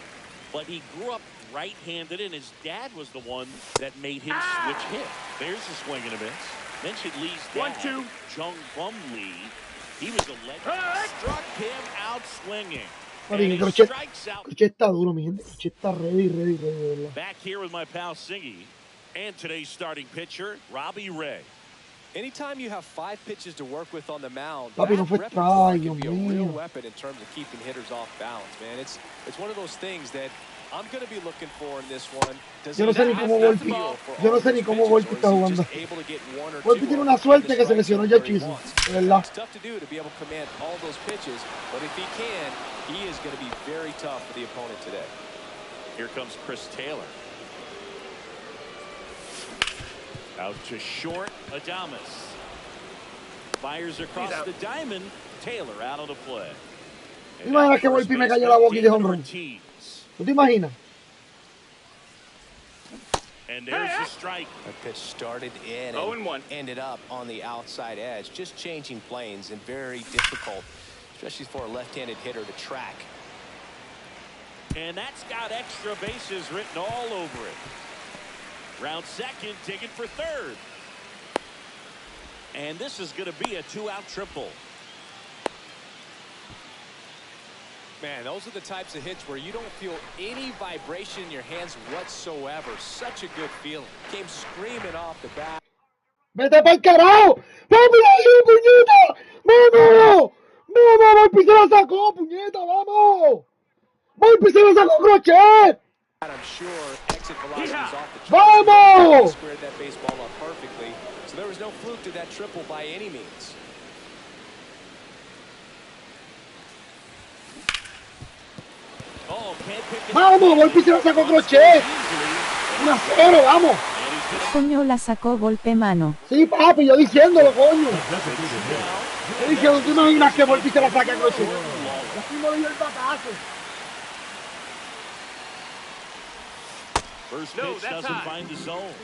but he grew up right-handed, and his dad was the one that made him switch hit. There's a swing and a miss. Mentioned Lee's dad, 1-2. Jung-Bum Lee. He was a legend. Struck him out swinging. Papi, And he Crochet strikes out. está duro, mi gente. Crochet está ready, de verdad. Back here with my pal Singy, and today's starting pitcher, Robbie Ray. Anytime you have 5 pitches to work with on the mound, Papi, no fue that repertoire strike, can be a Dios real mío. weapon in terms of keeping hitters off balance, man. It's one of those things that I'm going to be looking for in this one. Yo no sé ni cómo Volpi, yo no sé ni cómo Volpi está jugando. Volpi tiene una suerte que se lesionó ya Chiso, de verdad. It's tough to do to be able to command all those pitches, but if he can, he is going to be very tough for the opponent today. Here comes Chris Taylor. Out to short, Adames. Fires across the diamond. Taylor out on the play. ¿Te imaginas que Volpi me cayó la boca y de home run? ¿Tú te imaginas? And there's the strike. That pitch started in and ended up on the outside edge, just changing planes and very difficult, especially for a left-handed hitter to track. And that's got extra bases written all over it. Round second, digging for third. And this is going to be a 2-out triple. Man, those are the types of hits where you don't feel any vibration in your hands whatsoever. Such a good feeling. Came screaming off the bat. ¡Vete pa'l carajo! ¡Vamos ahí, puñeta! ¡Vamos! ¡Vamos! ¡Volpi se la sacó, puñeta! ¡Vamos! ¡Volpi se la sacó, Crochet! I'm sure exit velocity is off the charts. ¡Vamos! Squared that baseball up perfectly. So there was no fluke to that triple by any means. ¡Vamos! Volpi se la sacó crochet. 1-0, vamos. Coño, la sacó golpe mano. Sí, papi, yo diciéndolo, coño. Yo diciendo, ¿tú imaginas que Volpi se la saque a crochet? Así no le dio el batazo. First pitch doesn't find the zone.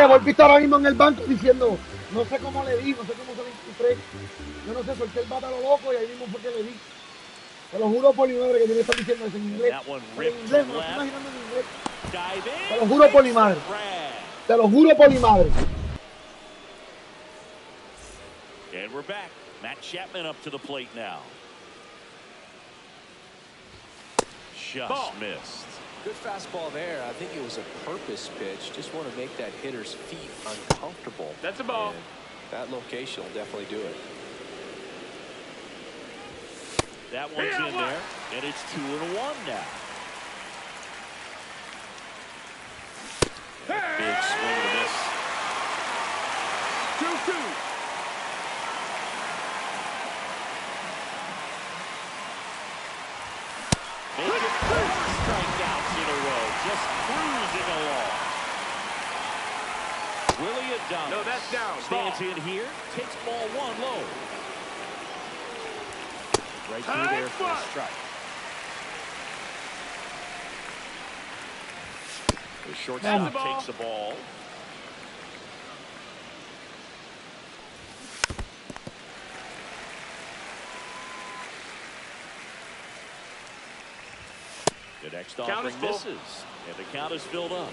Volpi está ahora mismo en el banco diciendo, no sé cómo le di, no sé cómo se lo encontré. Yo no sé, solté el bate a lo loco y ahí mismo fue que le di. Te lo juro por mi madre que tiene que estar diciendo eso en inglés. Pero en inglés, me lo estoy imaginando en inglés. Te lo juro por mi madre. Te lo juro por mi madre. And we're back. Matt Chapman up to the plate now. Just missed. Good fastball there. I think it was a purpose pitch. Just want to make that hitter's feet uncomfortable. That's a ball. And that location will definitely do it. That one's in there, and it's 2-1 now. Big swing and a miss. 2-2. Make it 4 strikeouts in a row, just cruising along. Willie Adames. No, that's down. Stands in here, takes ball 1 low. Right through there for a strike. The shortstop takes the ball. The next offering misses, and the count is filled up.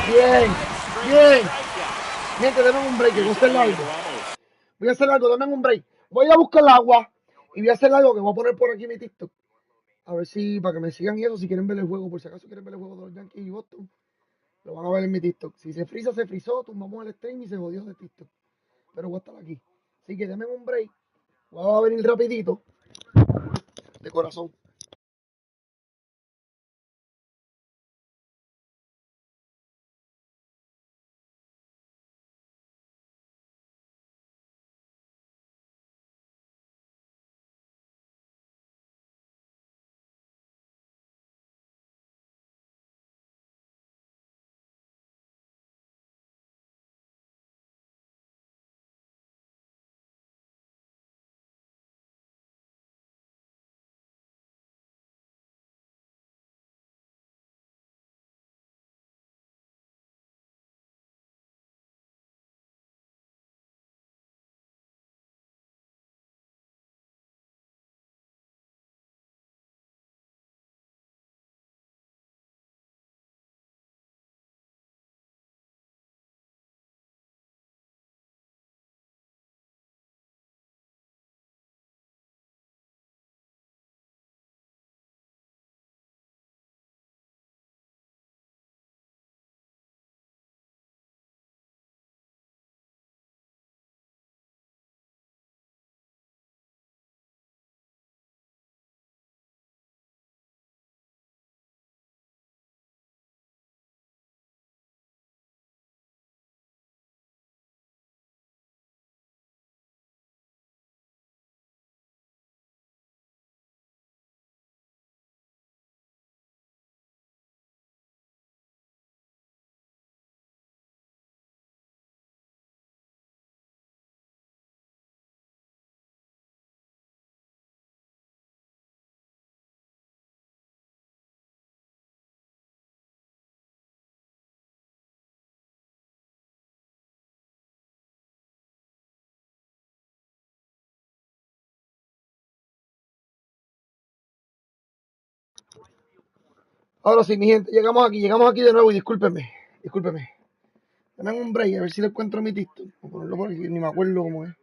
Bien, bien. Gente, denme un break, que voy a hacer algo. Voy a hacer algo, denme un break. Voy a buscar el agua y voy a hacer algo que voy a poner por aquí mi TikTok. A ver si, para que me sigan y eso, si quieren ver el juego, por si acaso quieren ver el juego de los Yankees y Boston, lo van a ver en mi TikTok. Si se frisa, se frizó, tumbamos el stream y se jodió de TikTok. Pero voy a estar aquí. Así que denme un break. Voy a venir rapidito. De corazón. Ahora sí, mi gente, llegamos aquí de nuevo y discúlpenme. Denme un break, a ver si le encuentro mi TikTok. Voy a ponerlo por aquí, ni me acuerdo cómo es.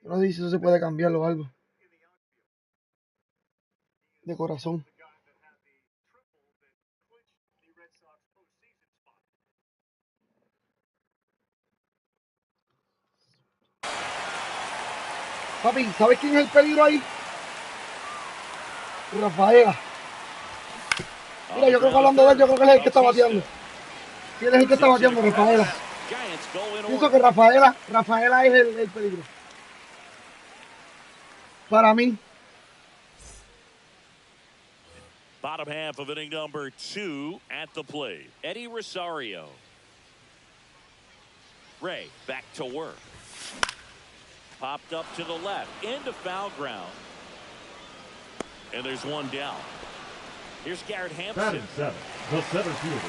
No sé si eso se puede cambiarlo o algo. De corazón. Papi, ¿sabes quién es el peligro ahí? Rafaela. Mira, yo creo que hablando de él, yo creo que él es el que está bateando. Sí, él es el que está bateando, Rafaela. Pienso que Rafaela es el peligro. Para mí. Bottom half of inning number 2 at the plate. Eddie Rosario. Ray back to work. Popped up to the left into foul ground. And there's one down. Here's Garrett Hampson. Batting 7, the center fielder,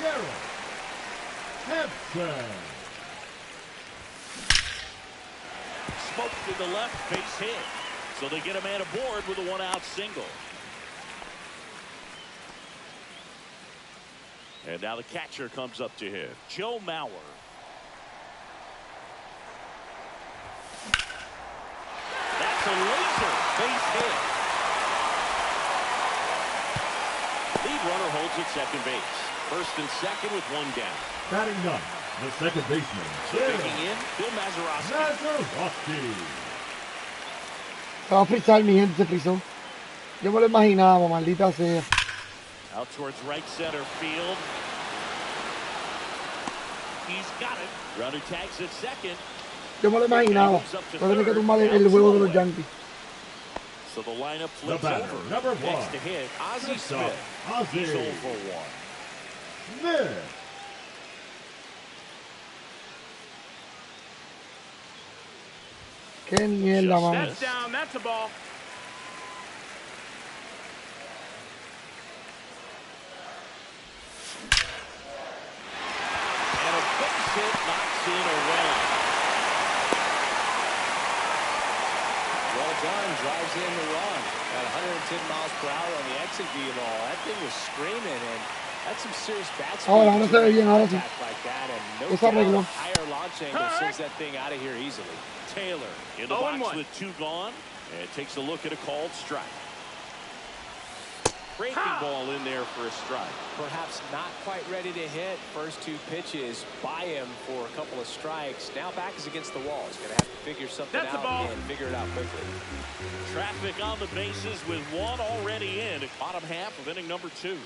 Garrett Hampson. Smoked to the left, base hit. So they get a man aboard with a 1-out single. And now the catcher comes up to hit. Joe Mauer. That's a laser base hit. Lead runner holds at second base. First and second with one down. Batting 9, the second baseman, Speaking in, Bill Mazeroski. Se va a frizar, mi gente, se frizó. Yo me lo imaginaba, maldita sea. Out towards right center field. He's got it. Runner tags at second. Yo me lo imaginaba. Va a tener que tumbar el juego de los Yankees. So the lineup flips over. Number 1. Next to hit, Ozzie Smith. He's 0 for 1. Smith. Qué mierda, mano. That's down. That's a ball. And a base hit knocks in a run. Well done, drives in the run. At 110 miles per hour on the exit view ball. That thing was screaming, and that's some serious bat speed. Ahora no se ve bien, ahora sí. Like that, and no Eso arregló. doubt, higher launch angle sends that thing out of here easily. Taylor in the box with 2 gone, and takes a look at a called strike. Breaking ball in there for a strike. Perhaps not quite ready to hit. First 2 pitches by him for a couple of strikes. Now back is against the wall. He's going to have to figure something out and figure it out quickly. Traffic on the bases with 1 already in. Bottom half of inning number 2.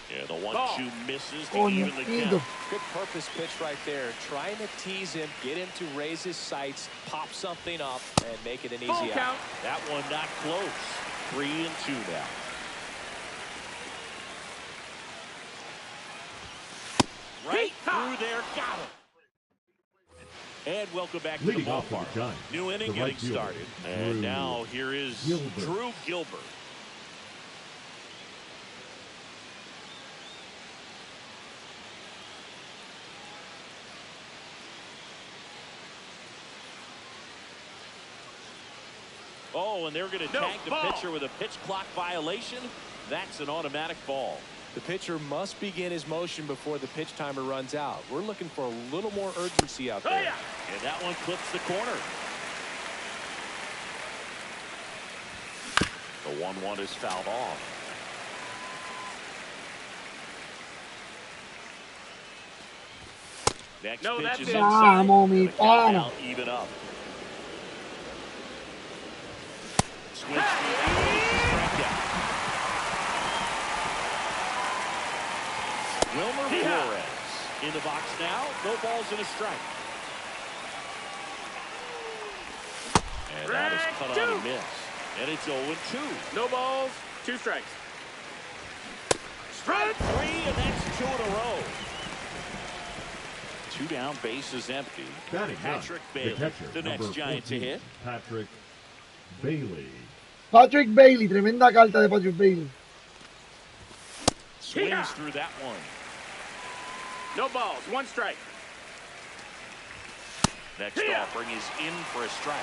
Yeah, the 1-2 misses to even the count. Good purpose pitch right there. Trying to tease him, get him to raise his sights, pop something up, and make it an easy out. That one not close. 3-2 now. Right through there, got him. And welcome back to the ballpark. New inning getting started. And now here is Drew Gilbert. Oh, and they're going to tag the pitcher with a pitch clock violation. That's an automatic ball. The pitcher must begin his motion before the pitch timer runs out. We're looking for a little more urgency out there. And that one clips the corner. The 1-1 is fouled off. Next pitch is inside. Mi pana. Even up. Switch to strikeout. Wilmer Flores in the box now. No balls and a strike. And that is cut on and missed. And it's 0-2. No balls, 2 strikes. Strike 3, and that's 2 in a row. 2 down, base is empty. Patrick Bailey, the next Giant to hit. Patrick Bailey. Patrick Bailey, tremenda carta de Patrick Bailey. Swings through that one. No balls, 1 strike. Next offering is in for a strike.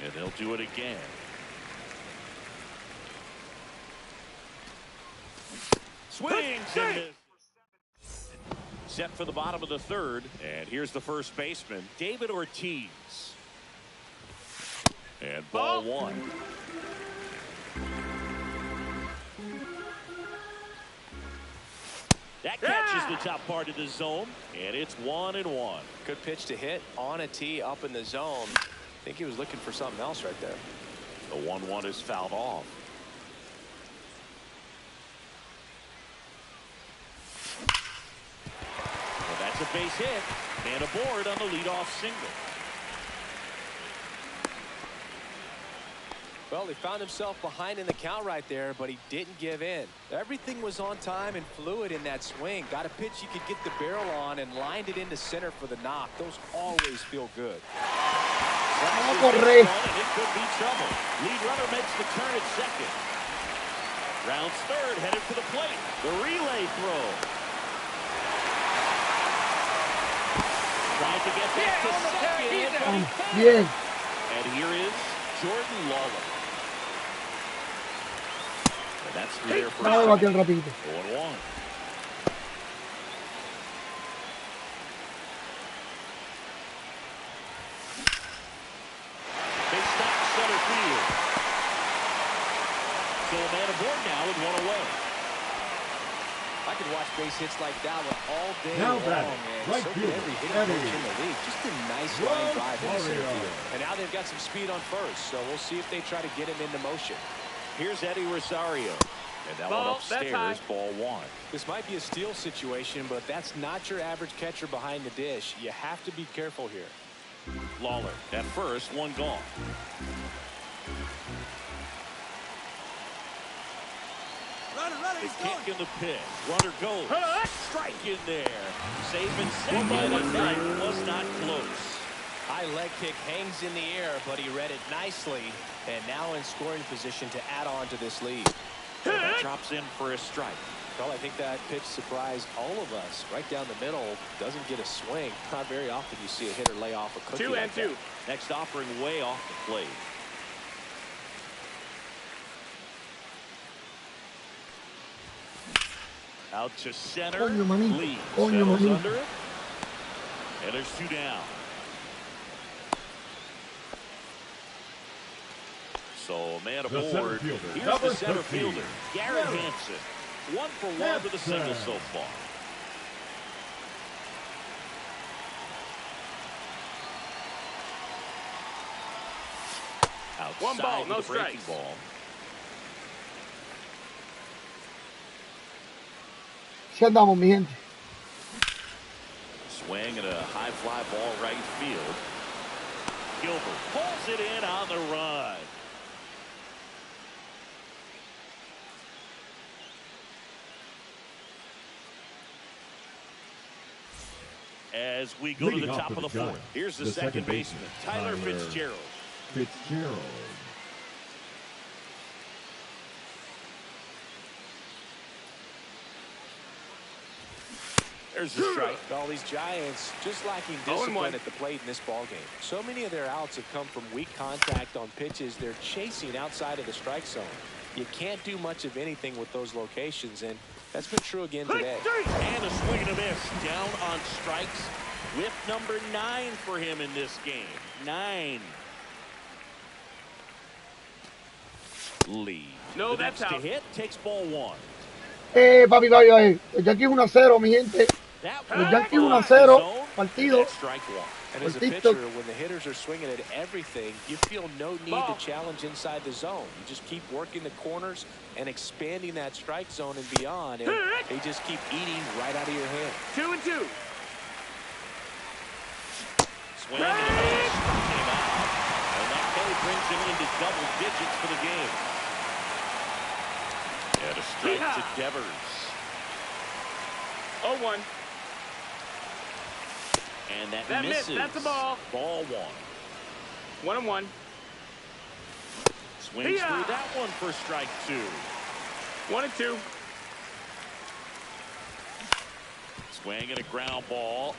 And they'll do it again. Swings and misses. Set for the bottom of the 3rd. And here's the first baseman, David Ortiz. And ball 1. That catch reaches the top part of the zone, and it's 1-1. Good pitch to hit on a tee up in the zone. I think he was looking for something else right there. The 1-1 is fouled off. Well, that's a base hit, and aboard on the leadoff single. Well, he found himself behind in the count right there, but he didn't give in. Everything was on time and fluid in that swing. Got a pitch you could get the barrel on and lined it into center for the knock. Those always feel good. Vamos a correr. It could be trouble. Lead runner makes the turn at second. Rounds third, headed for the plate. The relay throw. Trying to get back to second. Bien. And here is Jordan Lawler. And that's through there for Nada de batear rapidito. 0-1. They stop center field. So a man aboard now with one away. I could watch base hits like that one all day Now long, batting, man. right So fielder, could every hitter Eddie. coach in the league. Just a nice line drive in the center field. And now they've got some speed on first, so we'll see if they try to get him into motion. Here's Eddie Rosario. And that one upstairs, ball 1. This might be a steal situation, but that's not your average catcher behind the dish. You have to be careful here. Lawler at first, one gone. The kick in the pitch. Runner goes. Strike in there. Safe and second. And that was not close. High leg kick hangs in the air, but he read it nicely. And now in scoring position to add on to this lead. So that drops in for a strike. Well, I think that pitch surprised all of us. Right down the middle, doesn't get a swing. Not very often you see a hitter lay off a cookie. 2-2. Next offering way off the plate. Out to center. Coño, maní. Lee Coño, settles maní. under it. And there's 2 down. So man The center aboard. fielder, Here's number the center 13, fielder, Garrett Hansen. 1 for 1 with a single so far. Outside 1 ball, no with the breaking strikes. ball. Sí andamos, mi gente. Swing and a high fly ball right field. Gilbert pulls it in on the run. As we go Leading to the off top for of the the fourth, Giants, here's the the second second baseman, Tyler Fitzgerald. Fitzgerald. There's the strike. All these Giants just lacking 0-1. discipline at the plate in this ballgame. So many of their outs have come from weak contact on pitches they're chasing outside of the strike zone. You can't do much of anything with those locations, and that's been true again today. And a swing and a miss. Down on strikes. Whip number 9 for him in this game. 9. Lee. No, The that's next to out. hit takes ball 1. Papi, los Yankees 1-0, mi gente. That Los one Yankees off 1-0, the zone, partido. and that's strike 1. And as a Cortito. pitcher, when the hitters are swinging at everything, you feel no need Ball. to challenge inside the zone. You just keep working the corners and expanding that strike zone and beyond, and they just keep eating right out of your hand. 2-2. Swing and a miss. Struck him out. And that K brings him into double digits for the game. And a strike to Devers. 0-1. And that Missed. misses. That's a ball. Ball 1. 1-1. Swings through that one for strike 2. 1-2. Swing and a ground ball.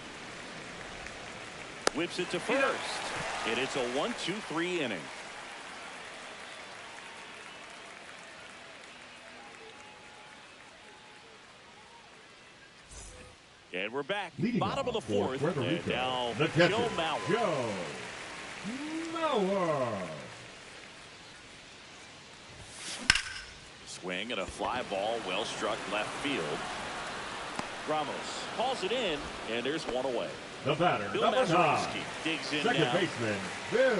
Whips it to first. And it's a 1-2-3 inning. And we're back. Leading Bottom of the off for fourth. Puerto And Rico, now the catcher, Joe Mauer. Joe Mauer. Swing and a fly ball, well struck left field. Ramos calls it in, and there's one away. The batter, Bill number 9, digs in second now. baseman, Bill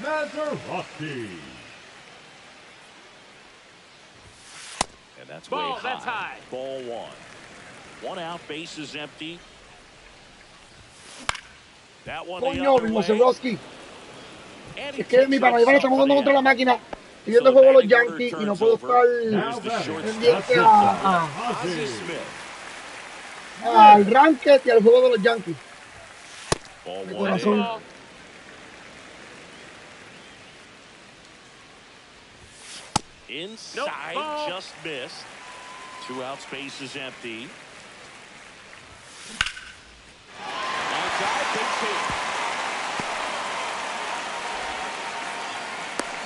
Mazeroski. And that's Ball, way high. that's high. Ball one. One out, base is empty. That one the Coño, other way. Mazeroski. And he Es que mi takes pana estamos jugando contra la máquina y viendo el juego de los Yankees y no puedo estar pendiente al ranked y al juego de los Yankees. De corazón. Inside, just missed. 2 out, space is empty. Outside, big hit.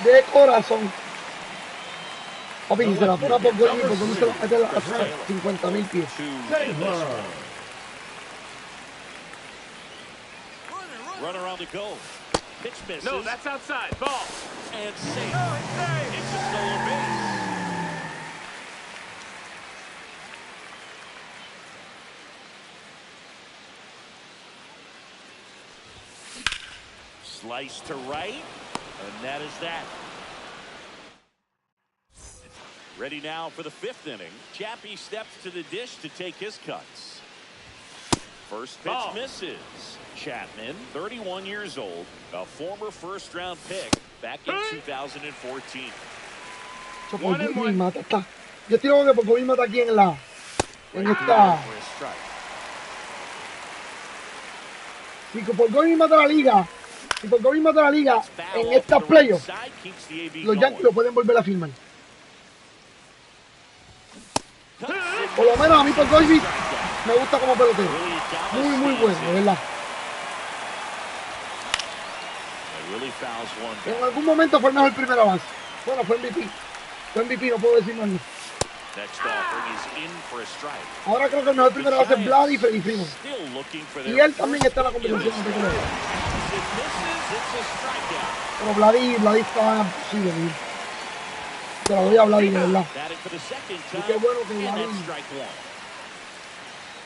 De corazón. Papi, si se la fuera por gol, ¿por dónde se la mete a 50,000 pies? Run around the goal. Pitch misses. No, that's outside. Ball. And safe. It's a stolen base. Slice to right, and that is that. Ready now for the 5th inning. Chappie steps to the dish to take his cuts. First pitch misses. Chapman, 31 years old, a former first-round pick back in 2014. Yo tiro que por COVID mata aquí en la esta. Si por COVID mata la liga, si por COVID mata la liga en esta playoff, los Yankees lo pueden volver a firmar. Por lo menos a mí por COVID me gusta como pelotero. Muy bueno, de verdad. En algún momento fue el mejor primera base. Bueno, fue MVP. Fue MVP, no puedo decir más. Ahora creo que el mejor primera base es Vlad y Primo. Y él también está en la conversación. Pero Vlad está posible. Te la doy a Vlad, de verdad. Y qué bueno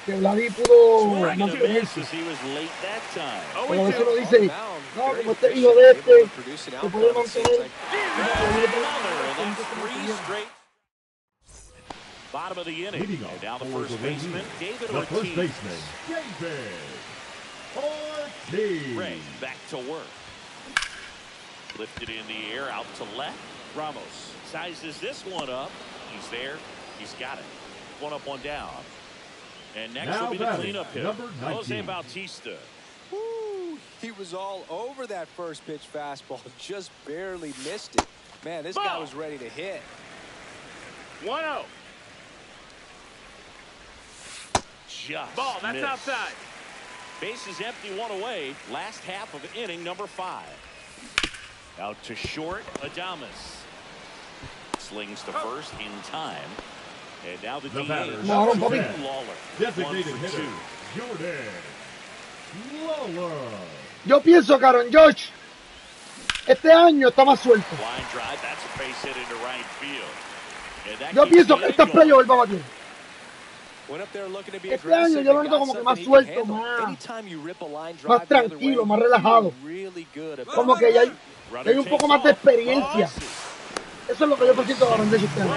que Vlad pudo mantenerse. Pero a veces uno dice, no, como este hijo de este se puede mantener. Bottom of the inning, and now the first baseman, David Ortiz. Ray back to work. Lifted in the air, out to left. Ramos sizes this one up. He's there. He's got it. One up, one down. And next will be the cleanup hitter, Jose Bautista. Woo, he was all over that first pitch fastball, just barely missed it. Man, this guy was ready to hit. 1-0. Just ball, that's missed. outside. Base is empty, one away. Last half of inning number 5. Out to short, Adames. Slings to first in time. And now the DH, Lawler. Designated hitter, Jordan Lawler. Yo pienso que Aaron George este año está más suelto. Line drive, that's a base hit into right field. Yo pienso que esta playoff él va a batir. Este año yo lo noto como que más suelto, más tranquilo, más relajado. Como que ya hay un poco más de experiencia. Eso es lo que yo siento de Aaron George este año.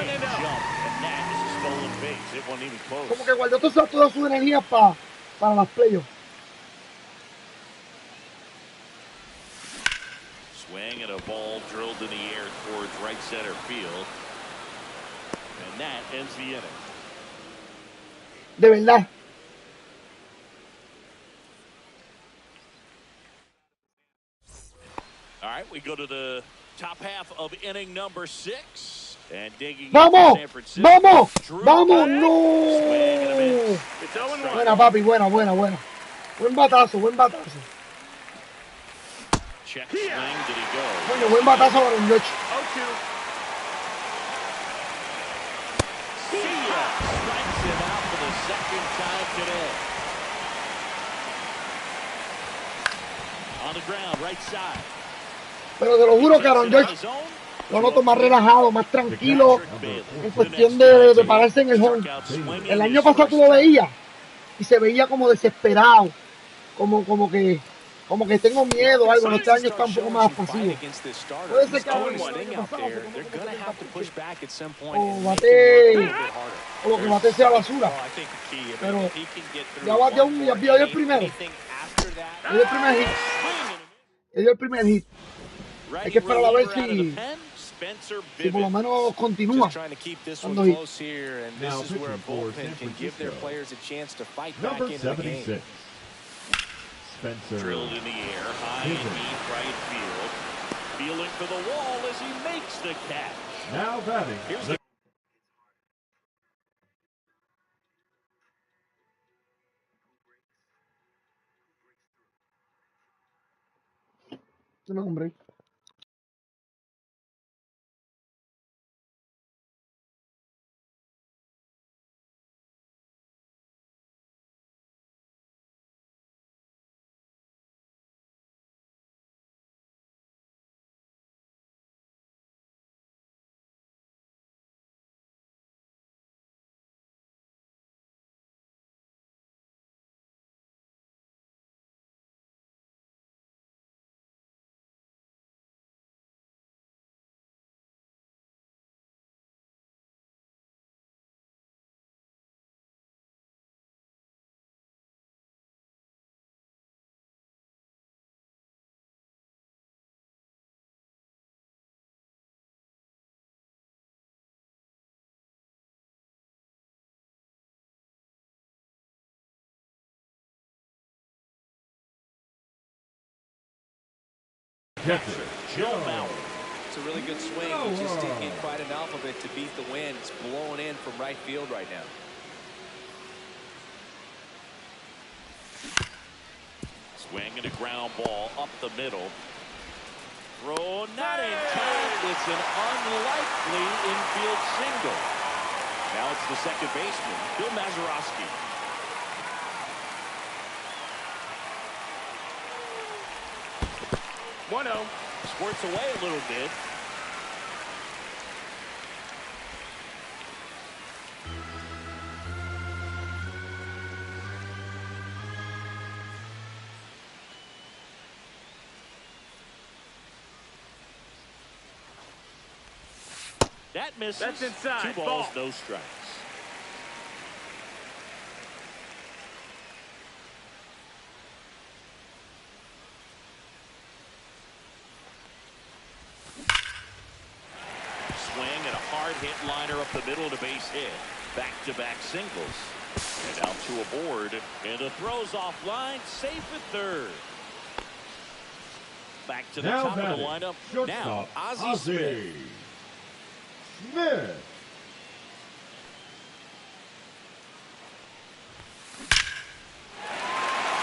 Como que guardó toda su energía para las playoffs. Swing and a ball drilled in the air towards right center field. And that ends the inning. De verdad. All right, we go to the top half of inning number 6. And digging ¡Vamos! San Francisco. ¡Vamos! ¡Vamos! ¡No! Buena, papi, buena. Buen batazo. Check swing, did he go? Coño, buen batazo para Aaron George. 0-2. See ya! Strikes him out for the second time today. On the ground, right side. Pero te lo juro que Aaron George Lo noto más relajado, más tranquilo en cuestión de pararse en el home. El año pasado tú lo veías y se veía como desesperado, como que tengo miedo o algo. Este año está un poco más pasivo. Puede ser que haga el año pasado, o bate, o lo que bate sea basura. Pero ya bateó ya dio el primero. Dio el primer hit. Hay que esperar a ver si por lo menos continúa. Cuando hit. Now pitching for San Francisco, number 76. Spencer. Drilled in the air, high and deep right field. Feeling for the wall as he makes the catch. Now batting. Dame un break. It's a really good swing. He just didn't get quite enough of it to beat the wind. It's blowing in from right field right now. Swinging a ground ball up the middle. Throw not in time. It's an unlikely infield single. Now it's the second baseman, Bill Mazeroski. Squirts away a little bit. That misses. That's inside. 2 balls, no strikes. Hit liner up the middle to base hit. Back-to-back singles. And out to a board. And the throw's offline. Safe at third. Back to the top of the lineup. Now, Ozzie Smith.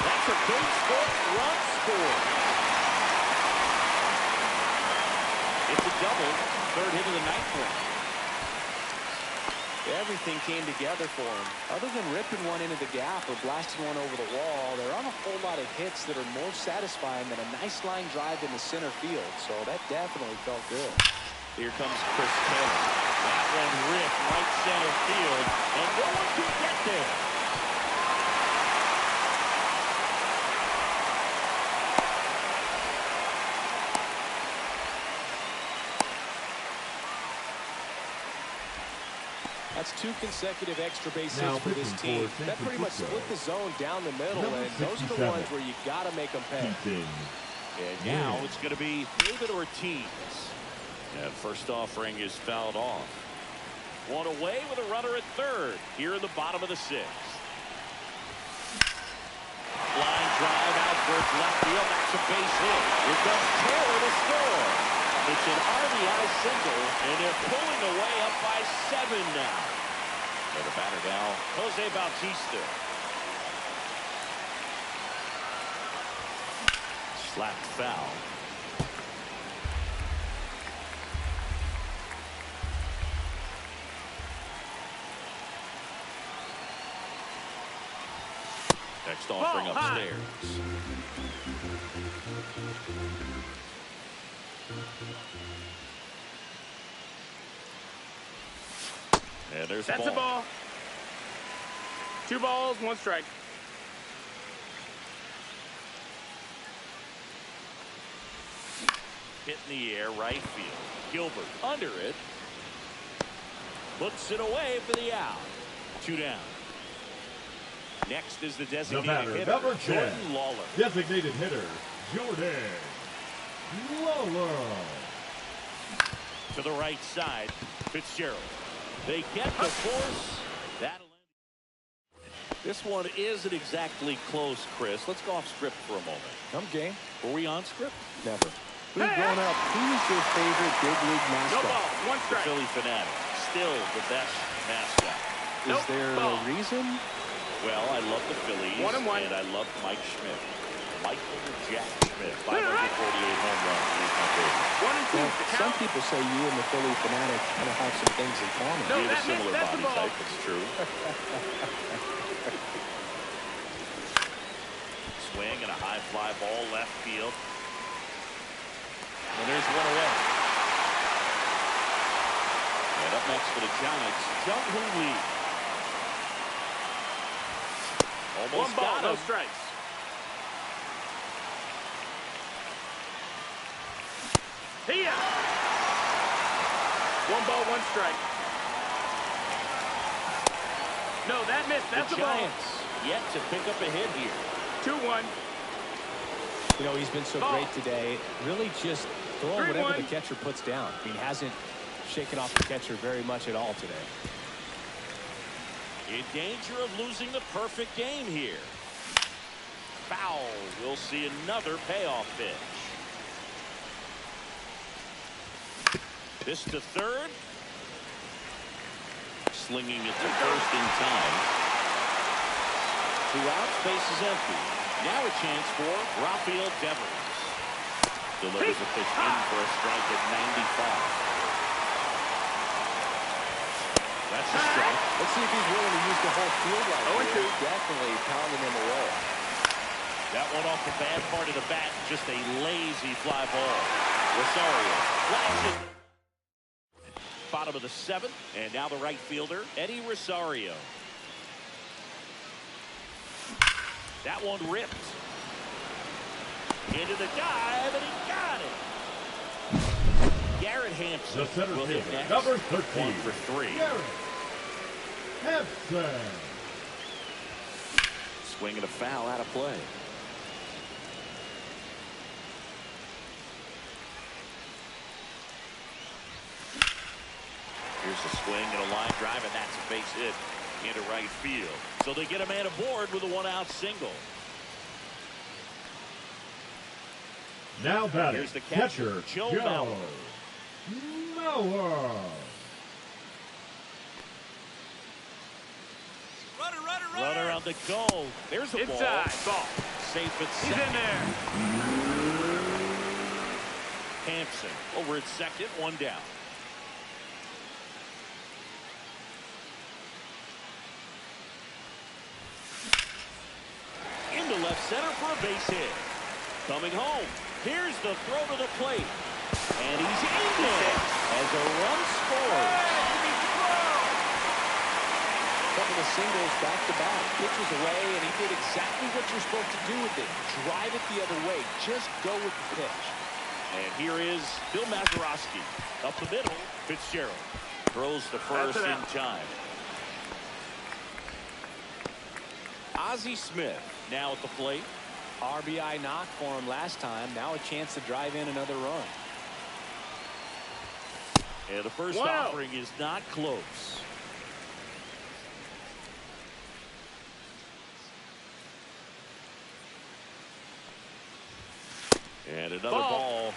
That's a base hit. Run score. It's a double. Third hit of the night for him. Everything came together for him. Other than ripping one into the gap or blasting one over the wall, there aren't a whole lot of hits that are more satisfying than a nice line drive in the center field. So that definitely felt good. Here comes Chris Taylor. That one ripped right center field, and no one can get there. That's 2 consecutive extra base hits for this team. That pretty much split the zone down the middle, and those are the ones where you got to make them pay. And now it's going to be David Ortiz. And first offering is fouled off. One away with a runner at third here in the bottom of the 6th. Line drive out towards left field. That's a base hit. Here comes Taylor to score. It's an RBI single, and they're pulling away up by 7 now. And the batter now, Jose Bautista. Slapped foul. Next offering upstairs. And there's That's a ball. 2 balls, 1 strike. Hit in the air, right field. Gilbert under it. Puts it away for the out. 2 down. Next is the designated hitter, number 10, Jordan Lawler. Designated hitter, Jordan Lawler. To the right side, Fitzgerald. They get the force. That'll end. This one isn't exactly close, Chris. Let's go off script for a moment. I'm game. Were we on script? Never. We've grown up. Who is your favorite big league No mascot? ball, 1 The strike. Philly Fanatic. Still the best mascot. Is there ball. a reason? Well, I love the Phillies, 1 and 1. and I love Mike Schmidt. Michael Jack Schmidt, 548 home runs. He's my favorite. 1 and 2. Well, The some count. people say you and the Philly Fanatic kind of have some things in common. No, We have a that similar that's body the ball. type. It's true. Swing and a high fly ball left field. And there's one away. And up next for the Giants, Jung-Hoo Lee. Almost 1 ball, got no him. strikes. Here. 1 ball, 1 strike. No, that missed. That's The the ball. Giants yet to pick up a hit here. 2-1. You know, he's been so Ball. great today. Really just throwing 3-1. whatever the catcher puts down. I mean, hasn't shaken off the catcher very much at all today. In danger of losing the perfect game here. Foul. We'll see another payoff pitch. This to third. Slinging it to first in time. 2 outs, base is empty. Now a chance for Rafael Devers. Delivers a pitch in for a strike at 95. That's a strike. Let's see if he's willing to use the whole field right Oh, and here. 2. Definitely pounding him away. That one off the bad part of the bat. Just a lazy fly ball. Rosario flashes. Bottom of the 7th. And now the right fielder, Eddie Rosario. That one ripped. Into the dive, and he got it. Garrett Hampson The center will hit fielder, next. number 13, 1 for 3. Garrett Hampson. Swinging a foul out of play. Here's a swing and a line drive, and that's a base hit into right field. So they get a man aboard with a 1-out single. Now batting, Here's the catcher, Joe Mauer. Mauer. Runner on the go. There's a Inside. Ball. Safe at He's second. in there. Hampson over at second, 1 down. Into left center for a base hit. Coming home. Here's the throw to the plate. And he's in there as a run scores. Couple of singles back to back. Pitches away, and he did exactly what you're supposed to do with it. Drive it the other way. Just go with the pitch. And here is Bill Mazeroski. Up the middle, Fitzgerald. Throws the first in time. Ozzie Smith now at the plate. RBI knock for him last time. Now a chance to drive in another run. And the first Wow. offering is not close. And another ball.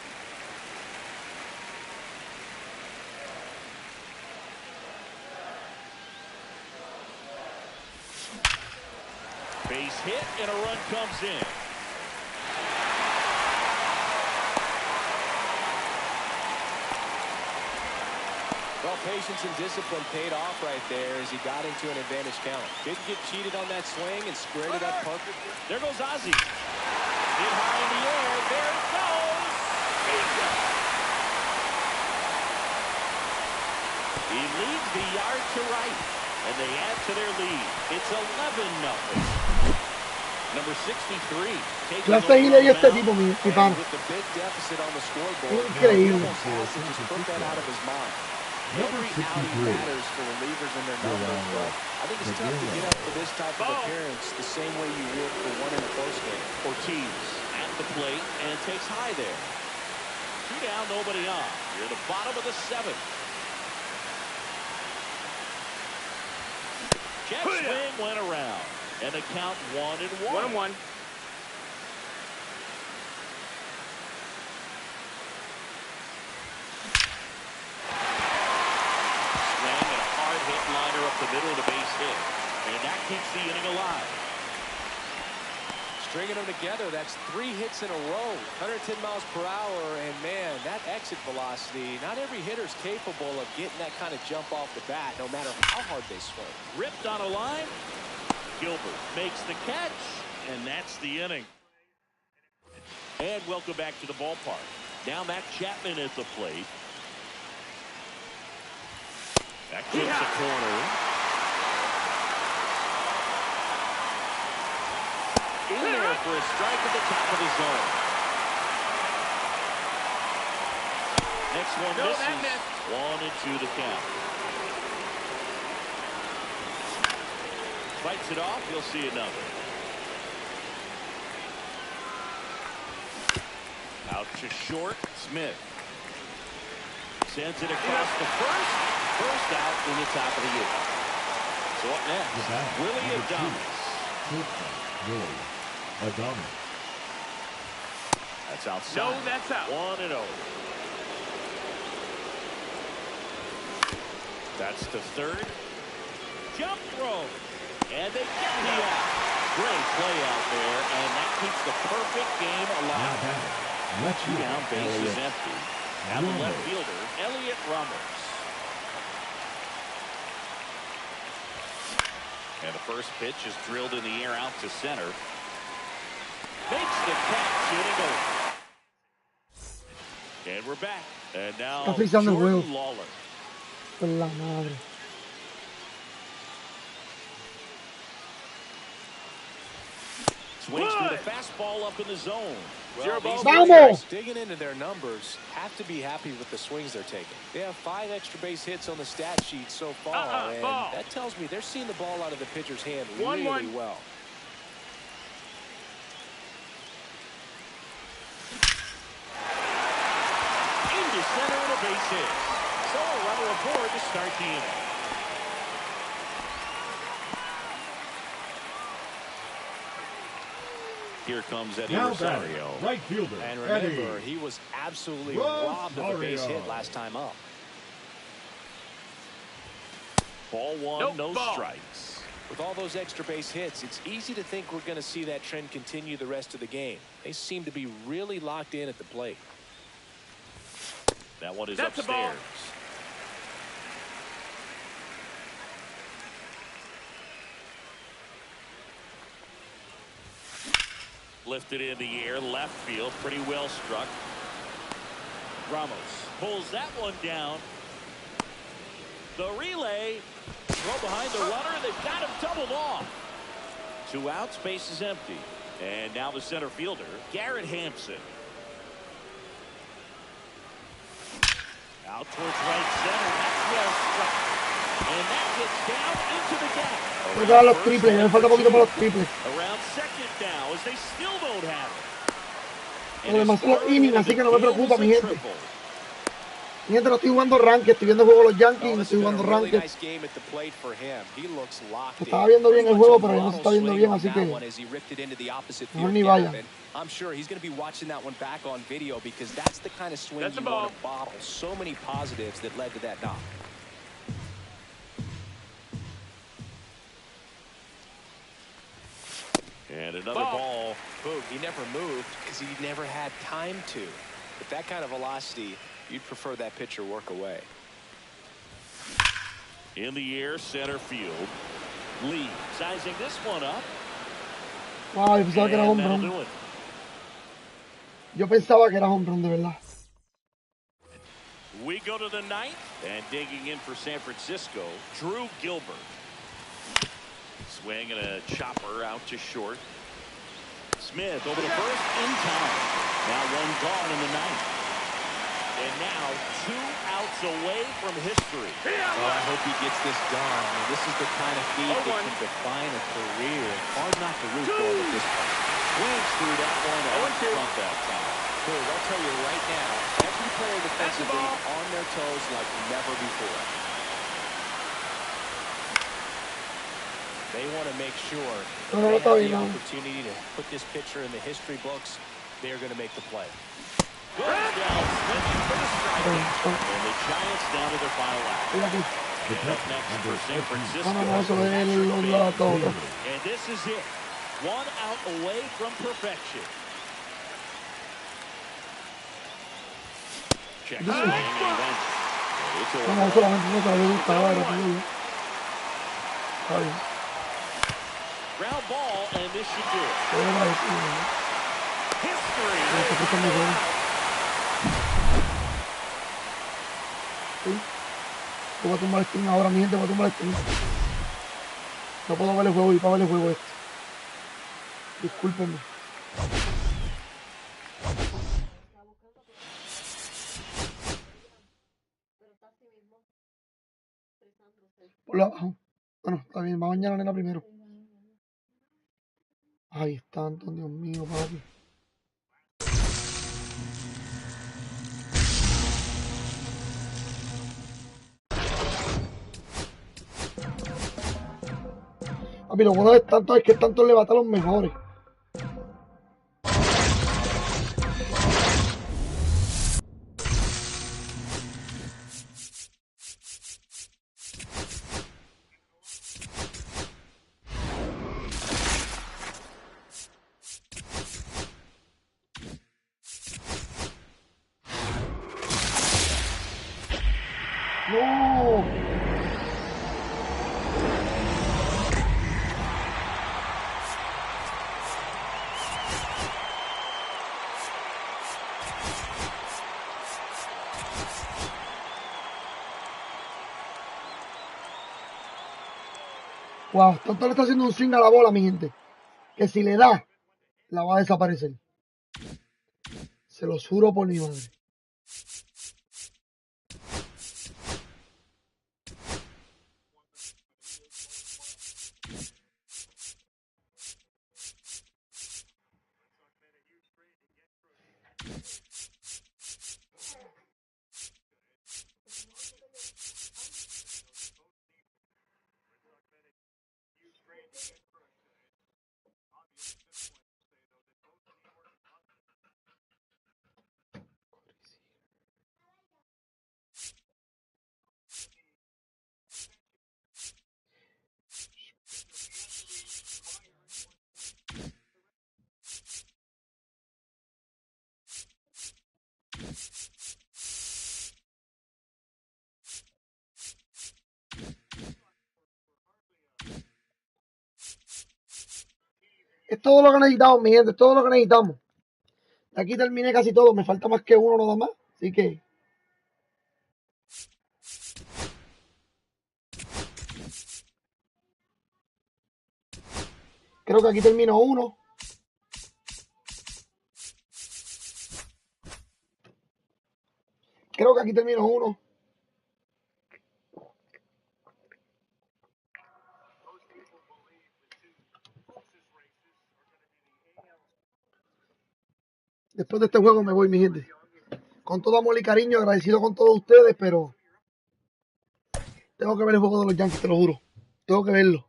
Base hit and a run comes in. Well, patience and discipline paid off right there as he got into an advantage count. Didn't get cheated on that swing and squared it up perfectly. There goes Ozzie. Hit high in the air. There it goes. Bingo. He leads the yard to right, and they add to their lead. It's 11-0. Number 63. Clase y le dio este tipo, mi pana. With the big deficit on the scoreboard, Increíble. he almost has to just put that out of his mind. Every outing matters for relievers and their numbers, but I think it's tough to get up for this type of appearance the same way you would for one in a close game. Ortiz at the plate and takes high there. 2 down, nobody on. Near the bottom of the 7th. Jet swing went around, and the count 1-1. 1-1. Liner up the middle of the base hit, and that keeps the inning alive. Stringing them together, that's 3 hits in a row, 110 miles per hour, and man, that exit velocity, not every hitter's capable of getting that kind of jump off the bat, no matter how hard they swing. Ripped on a line. Gilbert makes the catch, and that's the inning. And welcome back to the ballpark. Now Matt Chapman at the plate. That keeps the corner. In there for a strike at the top of the zone. Next one misses. 1-2 the count. Fights it off. You'll see another. Out to short. Smith sends it across the first. First out in the top of the 8th. So up next, Willie Adames. That's outside. No, that's out. 1-0. That's the 3rd. Jump throw. And they get the out. Great play out there, and that keeps the perfect game alive. 2 down, base is empty. Now the left fielder, Elliot Ramos. And the first pitch is drilled in the air out to center. Makes the catch, hitting over. And we're back. And now Jordan Lawler. Por la madre. Swings through the fastball up in the zone. Well, these Vamos! digging into their numbers have to be happy with the swings they're taking. They have 5 extra base hits on the stat sheet so far, and that tells me they're seeing the ball out of the pitcher's hand really well. Into center and a base hit. So a runner aboard to start the inning. Here comes Eddie Rosario. Right fielder. And remember, he was absolutely robbed of a base hit last time up. Ball 1, no strikes. With all those extra base hits, it's easy to think we're going to see that trend continue the rest of the game. They seem to be really locked in at the plate. That one is upstairs. Lifted in the air, left field, pretty well struck. Ramos pulls that one down. The relay, throw behind the runner, they've got him doubled off. 2 outs, base is empty. And now the center fielder, Garrett Hampson. Out towards right center, that's well struck. And that gets down into the gap. Cuidado los triples, me falta poquito para los triples. Around second now, as they still don't have it. Lo demás son los innings, así que no me preocupa, mi gente. Mi gente, no estoy jugando ranked, estoy viendo el juego de los Yankees, no estoy jugando ranked. Estaba viendo bien el juego, pero ya no se está viendo bien, así que no ni vayan. I'm sure he's going to be watching that one back on video because that's the kind of swing you want to bottle. So many positives that led to that knock. And another ball. Boom, he never moved because he never had time to. With that kind of velocity, you'd prefer that pitcher work away. In the air, center field. Lee sizing this one up. Wow, yo pensaba que era home run. Yo pensaba que era home run, de verdad. We go to the 9th. And digging in for San Francisco, Drew Gilbert. Swing and a chopper out to short. Smith over the first in time. Now one gone in the ninth. And now 2 outs away from history. Oh, I hope he gets this done. I mean, this is the kind of feat that can define a career. Hard not to root for him at this point. Swings through that one out front that time. Cool, I'll tell you right now, every player defensively on their toes like never before. They want to make sure they have the opportunity to put this pitcher in the history books. They're going to make the play. Goes down, swinging for the strikeout. And the Giants down to their final out. And up next for San Francisco. And this is it. 1 out away from perfection. Check swing and event. It's ground ball, and this should do it. History. Voy a tumbar el stream ahora, mi gente, voy a tumbar el stream. No puedo ver el juego y para ver el juego este. Discúlpenme. Por abajo. Bueno, está bien, va mañana nena primero. Ahí están, Dios mío, papi. Papi, lo bueno de tanto es que tanto le bata a los mejores. No. Wow, tanto le está haciendo un swing a la bola, mi gente, que si le da, la va a desaparecer. Se lo juro por mi madre. Es todo lo que necesitamos, mi gente, es todo lo que necesitamos. Aquí terminé casi todo, me falta más que uno nada más, así que... Creo que aquí termino uno. Creo que aquí termino uno. Después de este juego me voy, mi gente. Con todo amor y cariño, agradecido con todos ustedes, pero tengo que ver el juego de los Yankees, te lo juro. Tengo que verlo.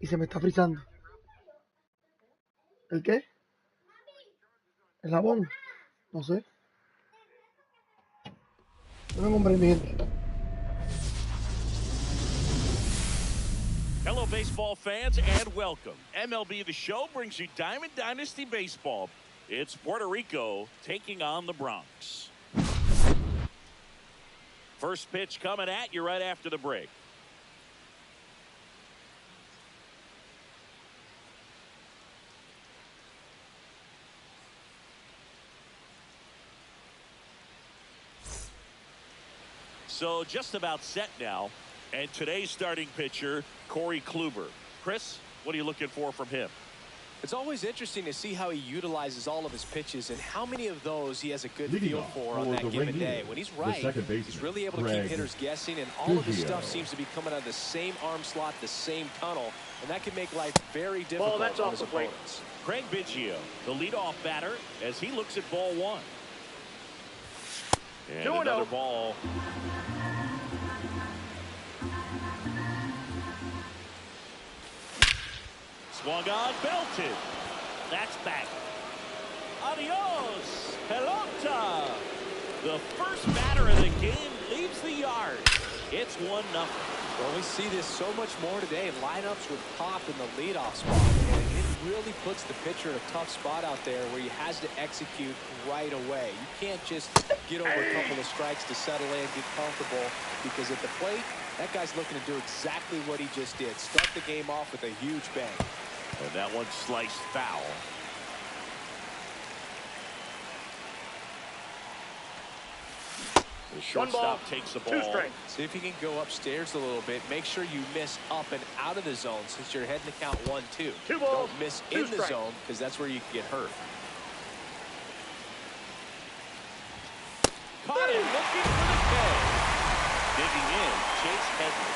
Y se me está frizando. ¿El qué? ¿El jabón? No sé. No me hombre, mi gente. Hello, baseball fans, and welcome. MLB The Show brings you Diamond Dynasty Baseball. It's Puerto Rico taking on the Bronx. First pitch coming at you right after the break. So just about set now. And today's starting pitcher, Corey Kluber. Chris, what are you looking for from him? It's always interesting to see how he utilizes all of his pitches and how many of those he has a good feel for on that given day. When he's right, he's really able to keep hitters guessing, and all of his stuff seems to be coming out of the same arm slot, the same tunnel, and that can make life very difficult for his opponents. Craig Biggio, the leadoff batter, as he looks at ball one. And another ball. Swung on, belted. That's back. Adios, pelota. The first batter of the game leaves the yard. It's 1-0. Well, we see this so much more today. Lineups with pop in the leadoff spot. And it really puts the pitcher in a tough spot out there where he has to execute right away. You can't just get over a couple of strikes to settle in, get comfortable, because at the plate, that guy's looking to do exactly what he just did. Start the game off with a huge bang. And that one sliced foul. The shortstop takes the ball. See if you can go upstairs a little bit. Make sure you miss up and out of the zone since you're heading to count 1-2. Don't miss in the zone because that's where you can get hurt. Caught it, looking for the K. Digging in, Chase Headley.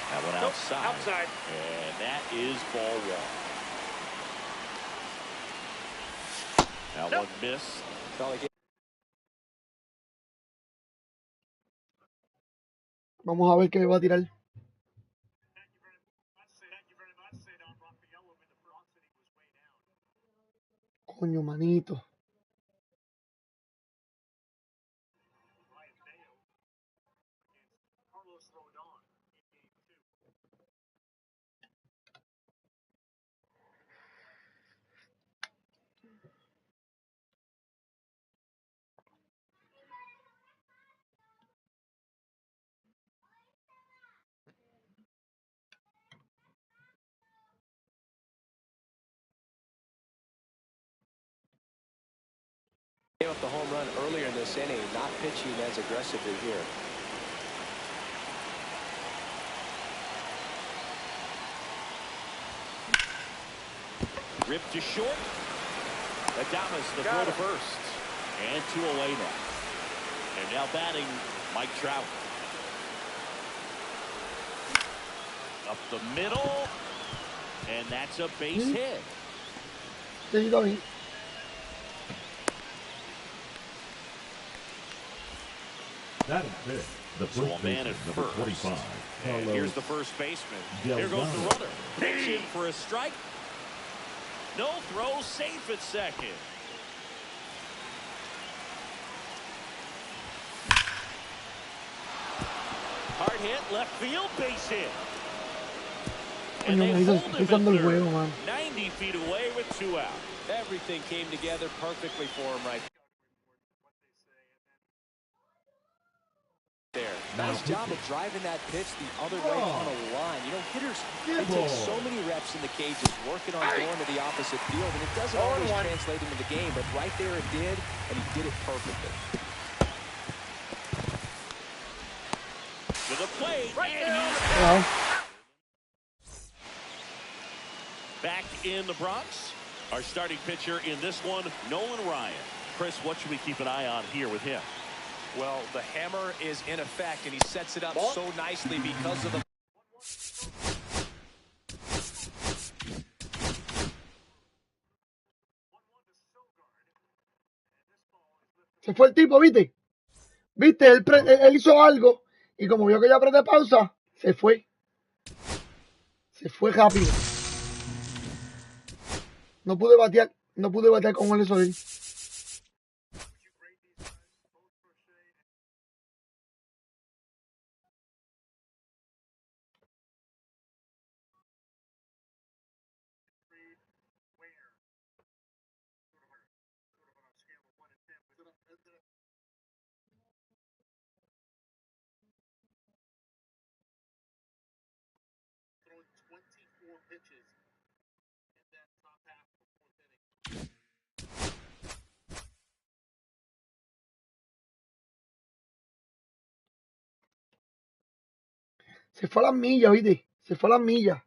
That one outside. And that is ball one. That one missed. Vamos a ver qué va a tirar. Coño, manito. Gave up the home run earlier in this inning, not pitching as aggressively here. Ripped to short. Adames the throw to first. And 2 away now. And now batting Mike Trout. Up the middle. And that's a base hit. There you go. That is big. The first man at number first. 25. And here's the first baseman. Here goes the runner. Pitch in for a strike. No throw, safe at second. Hard hit, left field, base hit. And they hold him at third. 90 feet away with 2 out. Everything came together perfectly for him right there. Nice job of driving that pitch the other way on a line. You know, hitters, they take so many reps in the cages working on going to the opposite field, and it doesn't always translate into the game, but right there it did, and he did it perfectly. To the plate, back in the Bronx. Our starting pitcher in this one, Nolan Ryan. Chris, what should we keep an eye on here with him? Well, the hammer is in effect, and he sets it up so nicely because of the... Se fue el tipo, ¿viste? ¿Viste? Él hizo algo y como vio que yo apreté pausa, se fue. Se fue rápido. No pude batear con eso de él. Se fue a las millas, oíste. Se fue a las millas.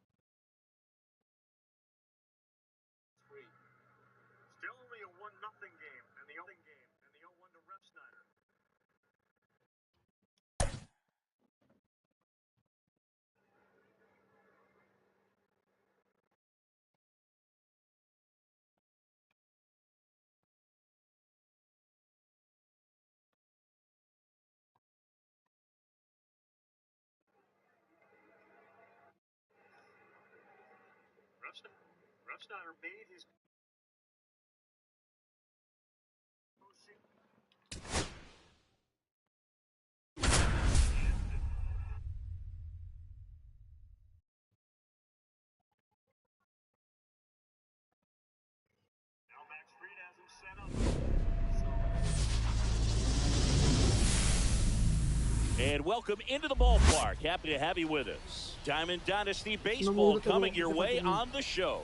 And welcome into the ballpark. Happy to have you with us. Diamond Dynasty Baseball coming your way on the show.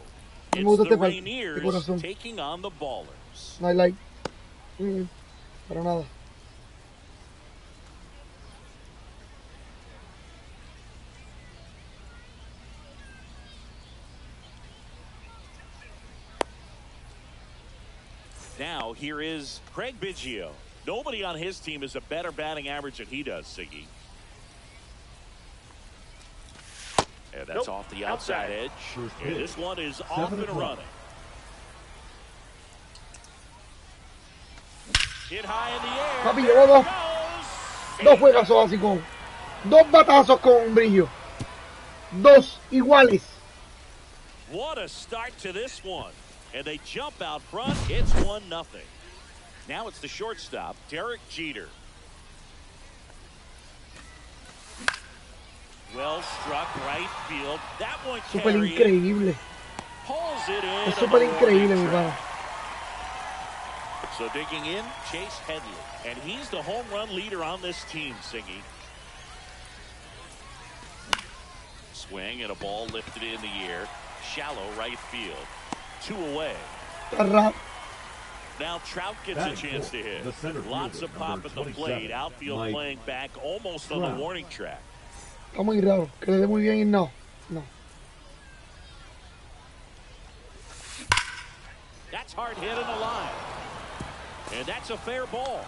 It's the Rainiers taking on the Ballers. No hay like. Para nada. Now, here is Craig Biggio. Nobody on his team has a better batting average than he does, Siggy. And that's off the outside edge. And this one is off and running. Hit high in the air. Papi, llevó dos juegazos así con dos batazos con brillo. Dos iguales. What a start to this one. And they jump out front. It's 1-0. Now it's the shortstop, Derek Jeter. Well struck right field. That one super increíble. Pulls it in. Es super increíble, mi pana. So digging in, Chase Headley. And he's the home run leader on this team, Siggy. Swing and a ball lifted in the air. Shallow right field. 2 away. Now Trout gets a chance to hit. Lots of pop at the plate. Outfield playing back almost on the warning track. Está muy raro. Que le dé muy bien y no. No. That's hard hit in the line. And that's a fair ball.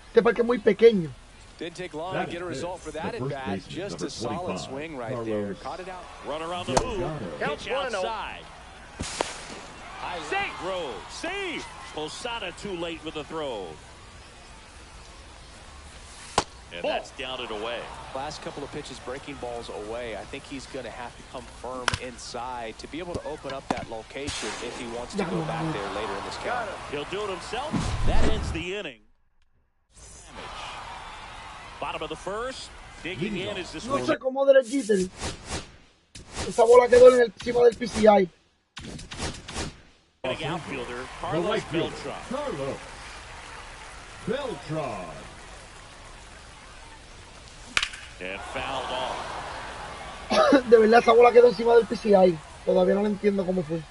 Este parque es muy pequeño. Didn't take long to get a result for that at bat. Just a solid swing right there. Caught it out. Run around the move. Pitch outside. Safe. Throw. Safe. Posada too late with the throw. And that's down and away. Last couple of pitches breaking balls away. I think he's going to have to come firm inside to be able to open up that location if he wants to go back there later in this count. He'll do it himself. That ends the inning. Bottom of the first. Digging in is this No one. sé cómo Derek Jeter. Esa bola quedó encima del PCI. Outfielder Carlos Beltran. Carlos Beltran. And fouled off. De verdad, esa bola quedó encima del PCI. Todavía no lo entiendo cómo fue.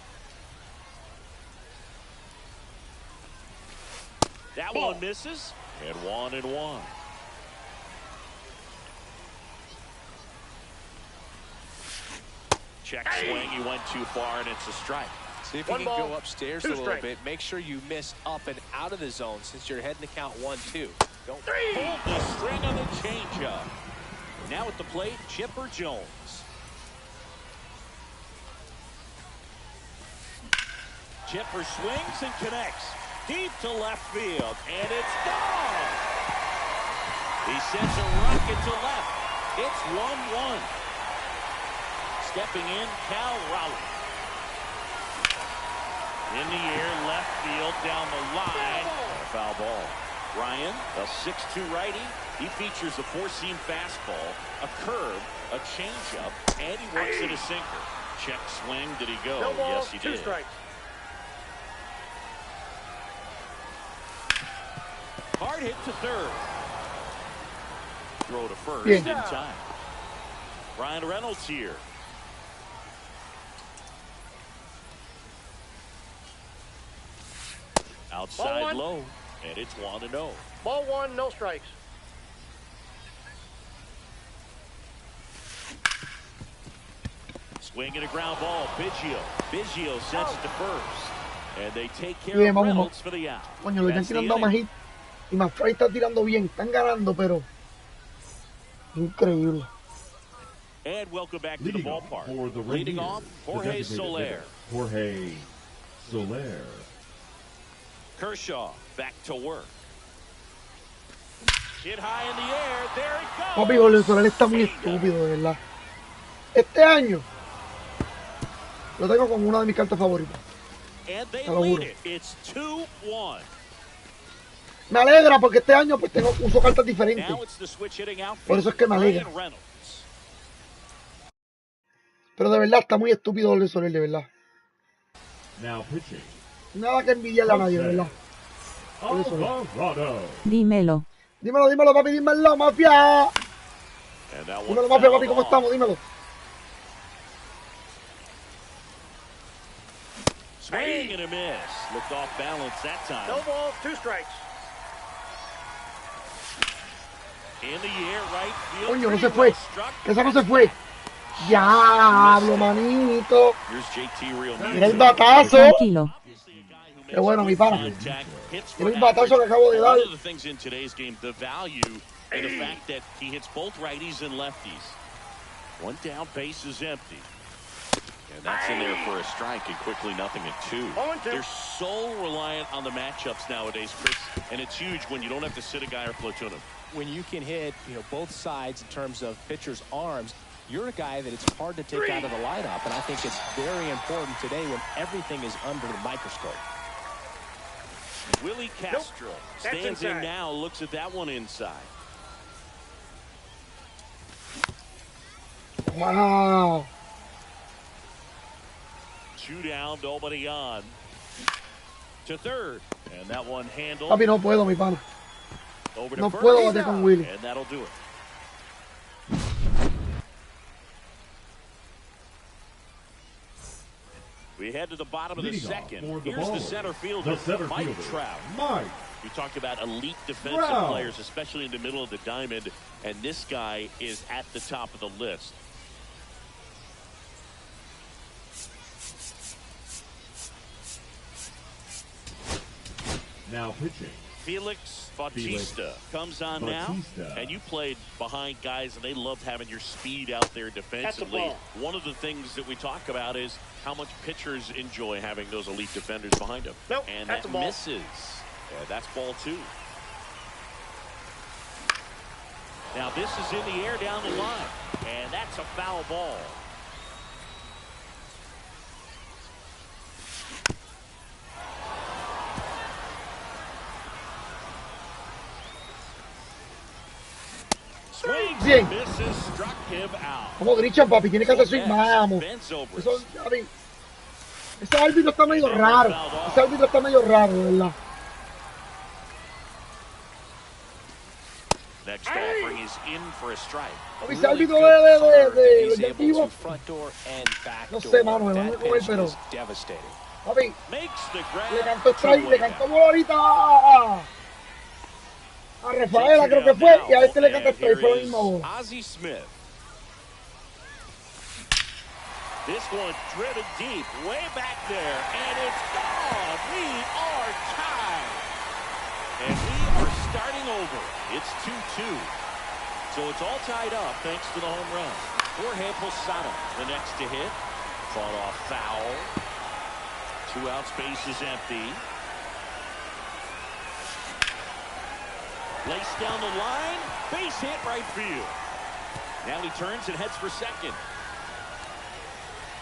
That one misses. And 1-1. Check swing. He went too far, and it's a strike. See if you can go upstairs a little bit. Make sure you miss up and out of the zone since you're heading to count 1-2. Don't pull the string on the changeup. Now at the plate, Chipper Jones. Chipper swings and connects. Deep to left field, and it's gone. He sends a rocket to left. It's 1-1. Stepping in, Cal Raleigh. In the air, left field, down the line. A foul ball. Ryan, a 6'2 righty. He features a four-seam fastball, a curve, a changeup, and he works in a sinker. Check swing. Did he go? Yes, he did. 2 strikes. Hard hit to third. Throw to first in time. Ryan Reynolds here. Outside low, and it's 1-0. Ball 1, no strikes. Swing and a ground ball. Biggio sends it to first. And they take care of Reynolds for the out. Coño, los Yankees han dado más hit. Y Manfredi está tirando bien. Están ganando, pero... increíble. And welcome back to the ballpark. Leading off, Jorge Soler. Kershaw back to work. Hit high in the air. There it goes. Papi, Jorge Soler está muy estúpido, de verdad. Este año lo tengo como una de mis cartas favoritas. And they lead it. It's 2-1. Me alegra porque este año pues uso cartas diferentes. Por eso es que me alegra. Pero de verdad está muy estúpido Jorge Soler, de verdad. Nada que envidiarle a nadie, de verdad. Dímelo. Dímelo, papi, dímelo, mafia. Dímelo, mafia, papi, ¿cómo estamos? Dímelo. Swing and a miss. Looked off balance that time. No balls, 2 strikes. In the air, right field. Coño, no se fue. Esa no se fue. Diablo, manito. Mira el batazo. Tranquilo. Qué bueno, mi pana. Mira el batazo que acabo de dar. One of the things in today's game, the value in the fact that he hits both righties and lefties. One down, base is empty. And that's in there for a strike, and quickly 0-2. They're so reliant on the matchups nowadays, Chris, and it's huge when you don't have to sit a guy or platoon him. When you can hit, both sides in terms of pitchers' arms, you're a guy that it's hard to take out of the lineup, and I think it's very important today when everything is under the microscope. Willie Castro stands in now, looks at that one inside. Wow. 2 down, nobody on. To third, and that one handled. Papi, no puedo, mi pana. No puedo bater con Willie. And that'll do it. We head to the bottom of the second. Here's the center fielder, Mike Trout. We talked about elite defensive players, especially in the middle of the diamond, and this guy is at the top of the list. Now pitching. Felix Bautista comes on now, and you played behind guys, and they loved having your speed out there defensively. One of the things that we talk about is how much pitchers enjoy having those elite defenders behind them. And that misses. Yeah, that's ball 2. Now this is in the air down the line, and that's a foul ball. Bien. Como Grisha, papi, tiene que hacer swing, vamos. Eso, papi, ese árbitro está medio raro. Ese árbitro está medio raro, de verdad. Next offering is in for a strike. Papi, ese árbitro de los Yankees. No sé, mano, me van a comer, pero. Papi, le cantó strike, le cantó bola ahorita a Rafaela, creo que fue, y a este le canta strike, fue la misma bola. Ozzie Smith. This one driven deep, way back there, and it's gone. We are tied. And we are starting over. It's 2-2. So it's all tied up thanks to the home run. Jorge Posada, the next to hit. Fought off foul. 2 out, space is empty. Laced down the line, base hit right field. Now he turns and heads for second.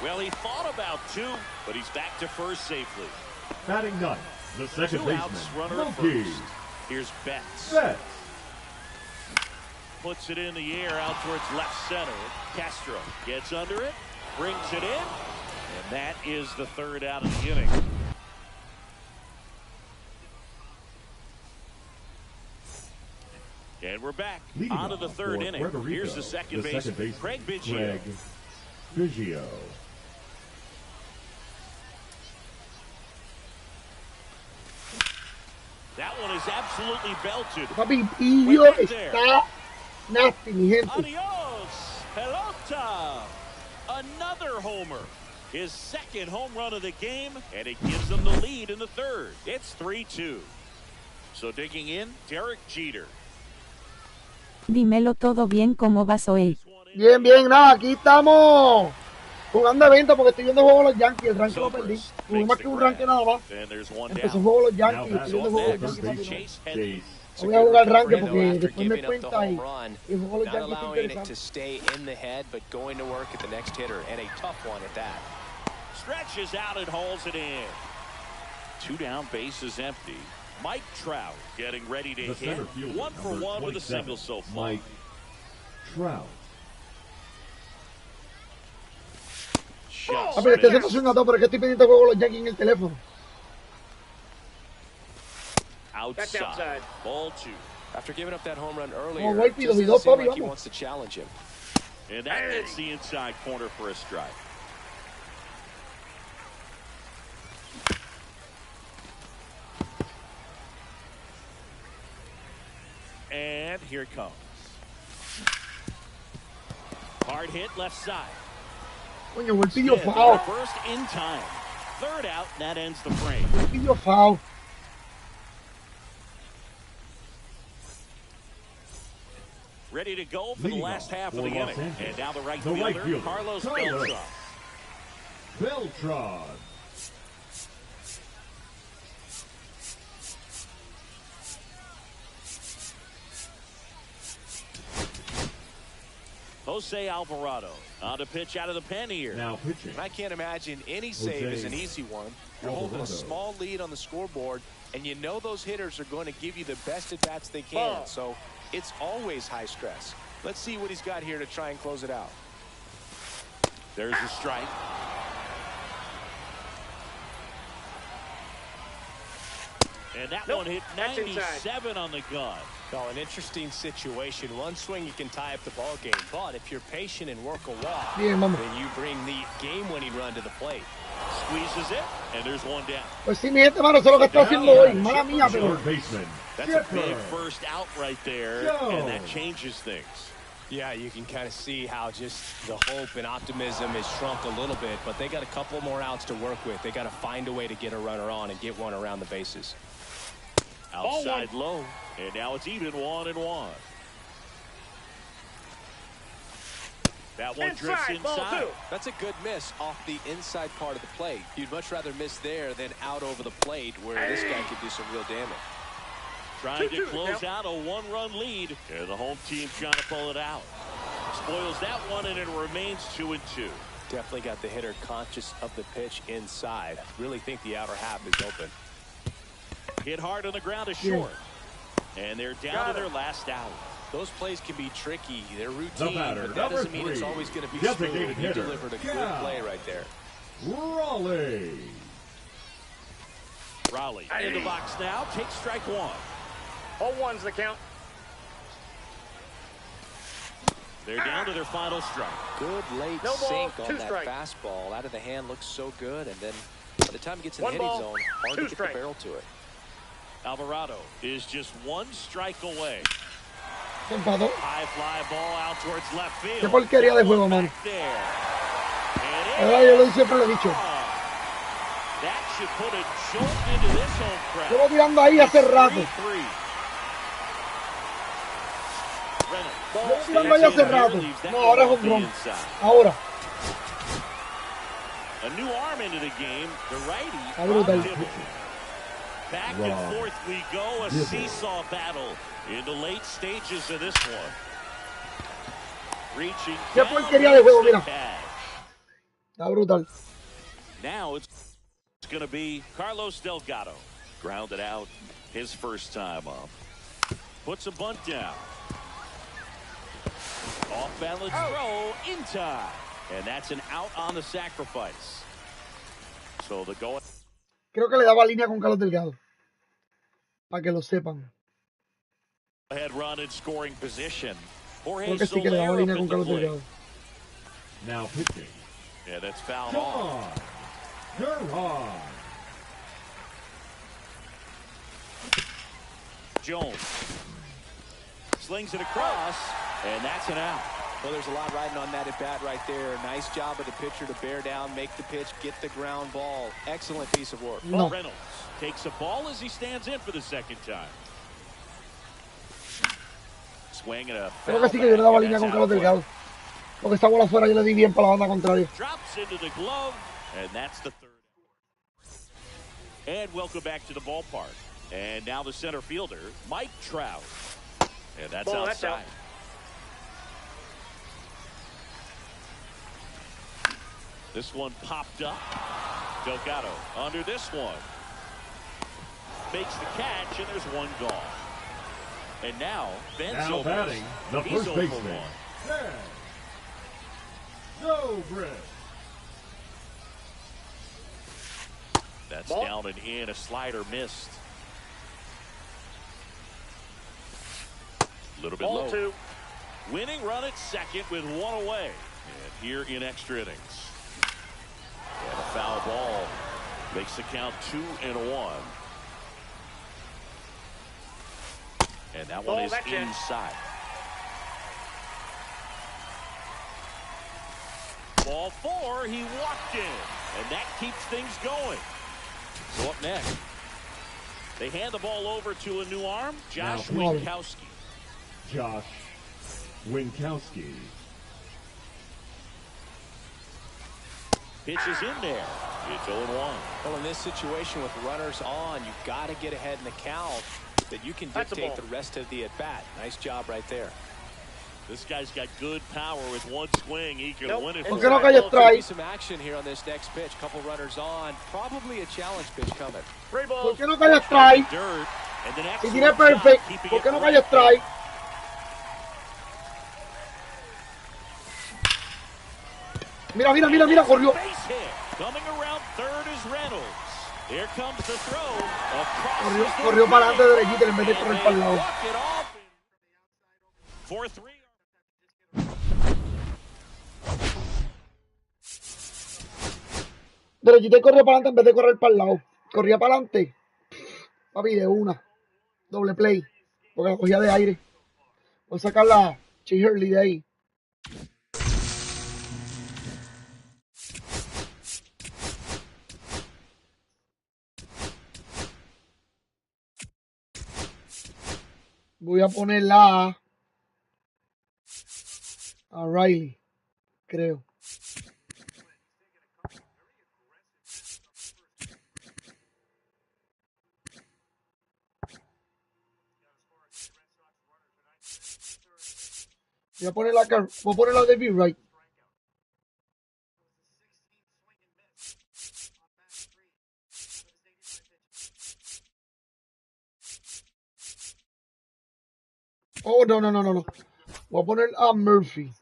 Well, he thought about 2, but he's back to first safely. Batting ninth, the second 2 baseman, outs, runner at first. Here's Betts. Puts it in the air out towards left center. Castro gets under it, brings it in, and that is the 3rd out of the inning. And we're back on to the 3rd inning. Here's the second baseman, Craig Biggio. That one is absolutely belted. Papi, Biggio está nasty, mi gente. Adios, pelota. another homer. His second home run of the game, and it gives them the lead in the third. It's 3-2. So digging in, Derek Jeter. Dímelo todo bien, ¿cómo vas hoy? Bien, bien, nada, aquí estamos jugando eventos porque estoy viendo el juego de los Yankees, el ranking lo perdí. Jugué más que un ranking nada más. Empezó el juego de los Yankees, estoy viendo el juego de los Yankees. Voy a jugar el ranking porque después me cuenta y el juego de los Yankees está interesante. Stretches out and hauls it in. 2 down, bases empty. Mike Trout getting ready to hit. 1 for 1 with a single so far. Mike Trout. A ver, este se una 2, pero es que estoy pendiente del juego de los Yankees en el teléfono. Outside. Ball 2. After giving up that home run earlier, Como golpe y los just dos, doesn't seem papi, like he vamos. wants to challenge him. And that hits the inside corner for a strike. And here it comes. Hard hit left side. Coño, el pidió foul. First in time. Third out, that ends the frame. El pidió foul. Ready to go for the last half of the inning. And now the right fielder, Carlos Beltran. Beltran. Jose Alvarado on to pitch out of the pen here. Now pitching. I can't imagine any save is an easy one. You're holding a small lead on the scoreboard, and you know those hitters are going to give you the best at-bats they can. So it's always high stress. Let's see what he's got here to try and close it out. There's a strike. And that one hit 97 on the gun. Oh, an interesting situation. One swing you can tie up the ball game, but if you're patient and work a walk, Bien, vamos. then you bring the game-winning run to the plate. Squeezes it, and there's one down. Pues sí, mi gente, mano, eso es lo que está haciendo hoy. Mala mía, pero... Third baseman. That's a big first out right there, and that changes things. Yeah, you can kind of see how just the hope and optimism has shrunk a little bit, but they got a couple more outs to work with. They got to find a way to get a runner on and get one around the bases. Outside low, and now it's even 1-1. That one drifts inside. That's a good miss off the inside part of the plate. You'd much rather miss there than out over the plate where this guy could do some real damage. Trying to close out a 1-run lead. And the home team trying to pull it out. Spoils that one, and it remains 2-2. Definitely got the hitter conscious of the pitch inside. Really think the outer half is open. Hit hard on the ground to short. And they're down to their last out. Those plays can be tricky. They're routine, batter, but that doesn't mean it's always going to be smooth. And you delivered a good play right there. Raleigh. Raleigh in the box now. Takes strike one. 0-1's the count. They're down to their final strike. Good late sink on that fastball. Out of the hand looks so good, and then by the time it gets in the hitting zone, hard to get the barrel to it. Alvarado is just 1 strike away. Empató. High fly ball out towards left field. Qué porquería de juego, man. Yo siempre lo he dicho. That should put a jolt into this home crowd. Llevo tirando ahí hace rato. Llevo tirando ahí hace rato. No, ahora es home run. Ahora. A new arm into the game. The righty. Está brutal. Back and forth we go, a seesaw battle in the late stages of this one. Reaching Qué porquería de juego, mira. Está brutal. Now it's going to be Carlos Delgado. Grounded out his first time up. Puts a bunt down. Off balance throw in time. And that's an out on the sacrifice. So the go. Creo que le daba línea con Carlos Delgado. Para que lo sepan. Head run in scoring position. Creo que sí que le daba línea con Carlos Delgado. Now pitching. Yeah, that's fouled off. Gerhard. Jones slings it across, and that's an out. Well, there's a lot riding on that at bat right there. Nice job of the pitcher to bear down, make the pitch, get the ground ball. Excellent piece of work. No. Reynolds takes a ball as he stands in for the second time. Swing and a foul. Creo que sí que yo le daba línea con Carlos Delgado. Porque esa bola afuera yo le di bien para la banda contraria. Drops into the glove, and that's the third. And welcome back to the ballpark. And now the center fielder, Mike Trout. And that's outside. That's out. This one popped up. Delgado under this one. Makes the catch, and there's one gone. And now, now batting, the first baseman, Subcribete. That's down and in. A slider missed. A little bit low. 2. Winning run at second with one away. And here in extra innings. And a foul ball makes the count 2-1. And that one is inside. Ball 4, he walked in. And that keeps things going. So up next, they hand the ball over to a new arm, Josh Winkowski. Josh Winkowski. Pitch is in there. It's 0-1. Well, in this situation with runners on, you've got to get ahead in the count that you can dictate the rest of the at-bat. Nice job right there. This guy's got good power with one swing. He can win it. ¿Por qué no cayó strike? Some action here on this next pitch. Couple runners on. Probably a challenge pitch coming. ¿Por qué no cayó strike? Si tiene perfect, ¿por qué no cayó strike? Mira, mira, mira, mira, corrió. Coming around third is Reynolds. Here comes the throw. Corrió para adelante derechito en vez de correr para el lado. 4-3. Derechito y corrió para adelante en vez de correr para el lado. Corría para adelante. Papi, de una. Doble play. Porque la cogía de aire. Voy a sacar la Hurley de ahí. Voy a ponerla a Riley, creo. Voy a ponerla a David Wright. Oh, no. Voy a poner a Murphy.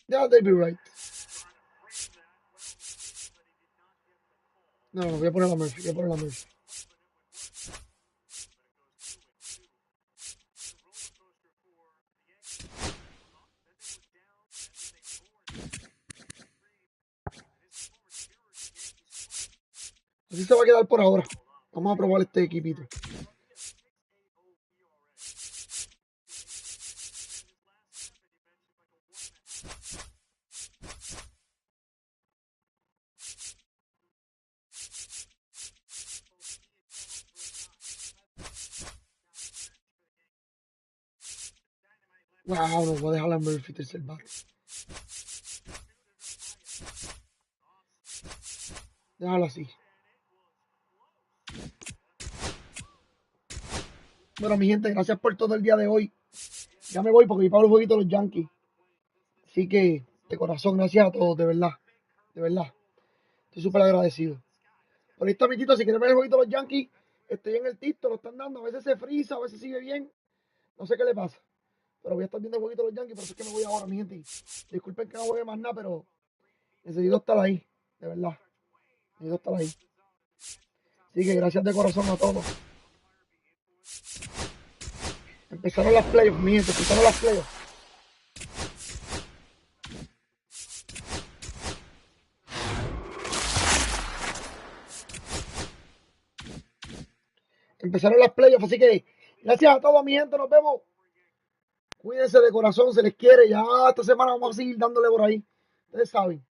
Ya, David Wright. No, voy a poner a Murphy. Así se va a quedar por ahora. Vamos a probar este equipito. Wow, no voy a dejar a Murphy tercer bate. Déjalo así. Bueno, mi gente, gracias por todo el día de hoy. Ya me voy porque vi para el jueguito de los Yankees. Así que, de corazón, gracias a todos, de verdad. De verdad. Estoy súper agradecido. Por ahí está mi Tito, si quieren ver el jueguito de los Yankees, estoy en el Tito, lo están dando. A veces se frisa, a veces sigue bien. No sé qué le pasa. Pero voy a estar viendo el jueguito de los Yankees, por eso es que me voy ahora, mi gente. Disculpen que no juegue más nada, pero necesito estar ahí, de verdad. Necesito estar ahí. Así que gracias de corazón a todos. Empezaron las playoffs, mi gente, empezaron las playoffs. Empezaron las playoffs, así que gracias a todos, mi gente, nos vemos. Cuídense de corazón, se les quiere. Ya esta semana vamos a seguir dándole por ahí. Ustedes saben.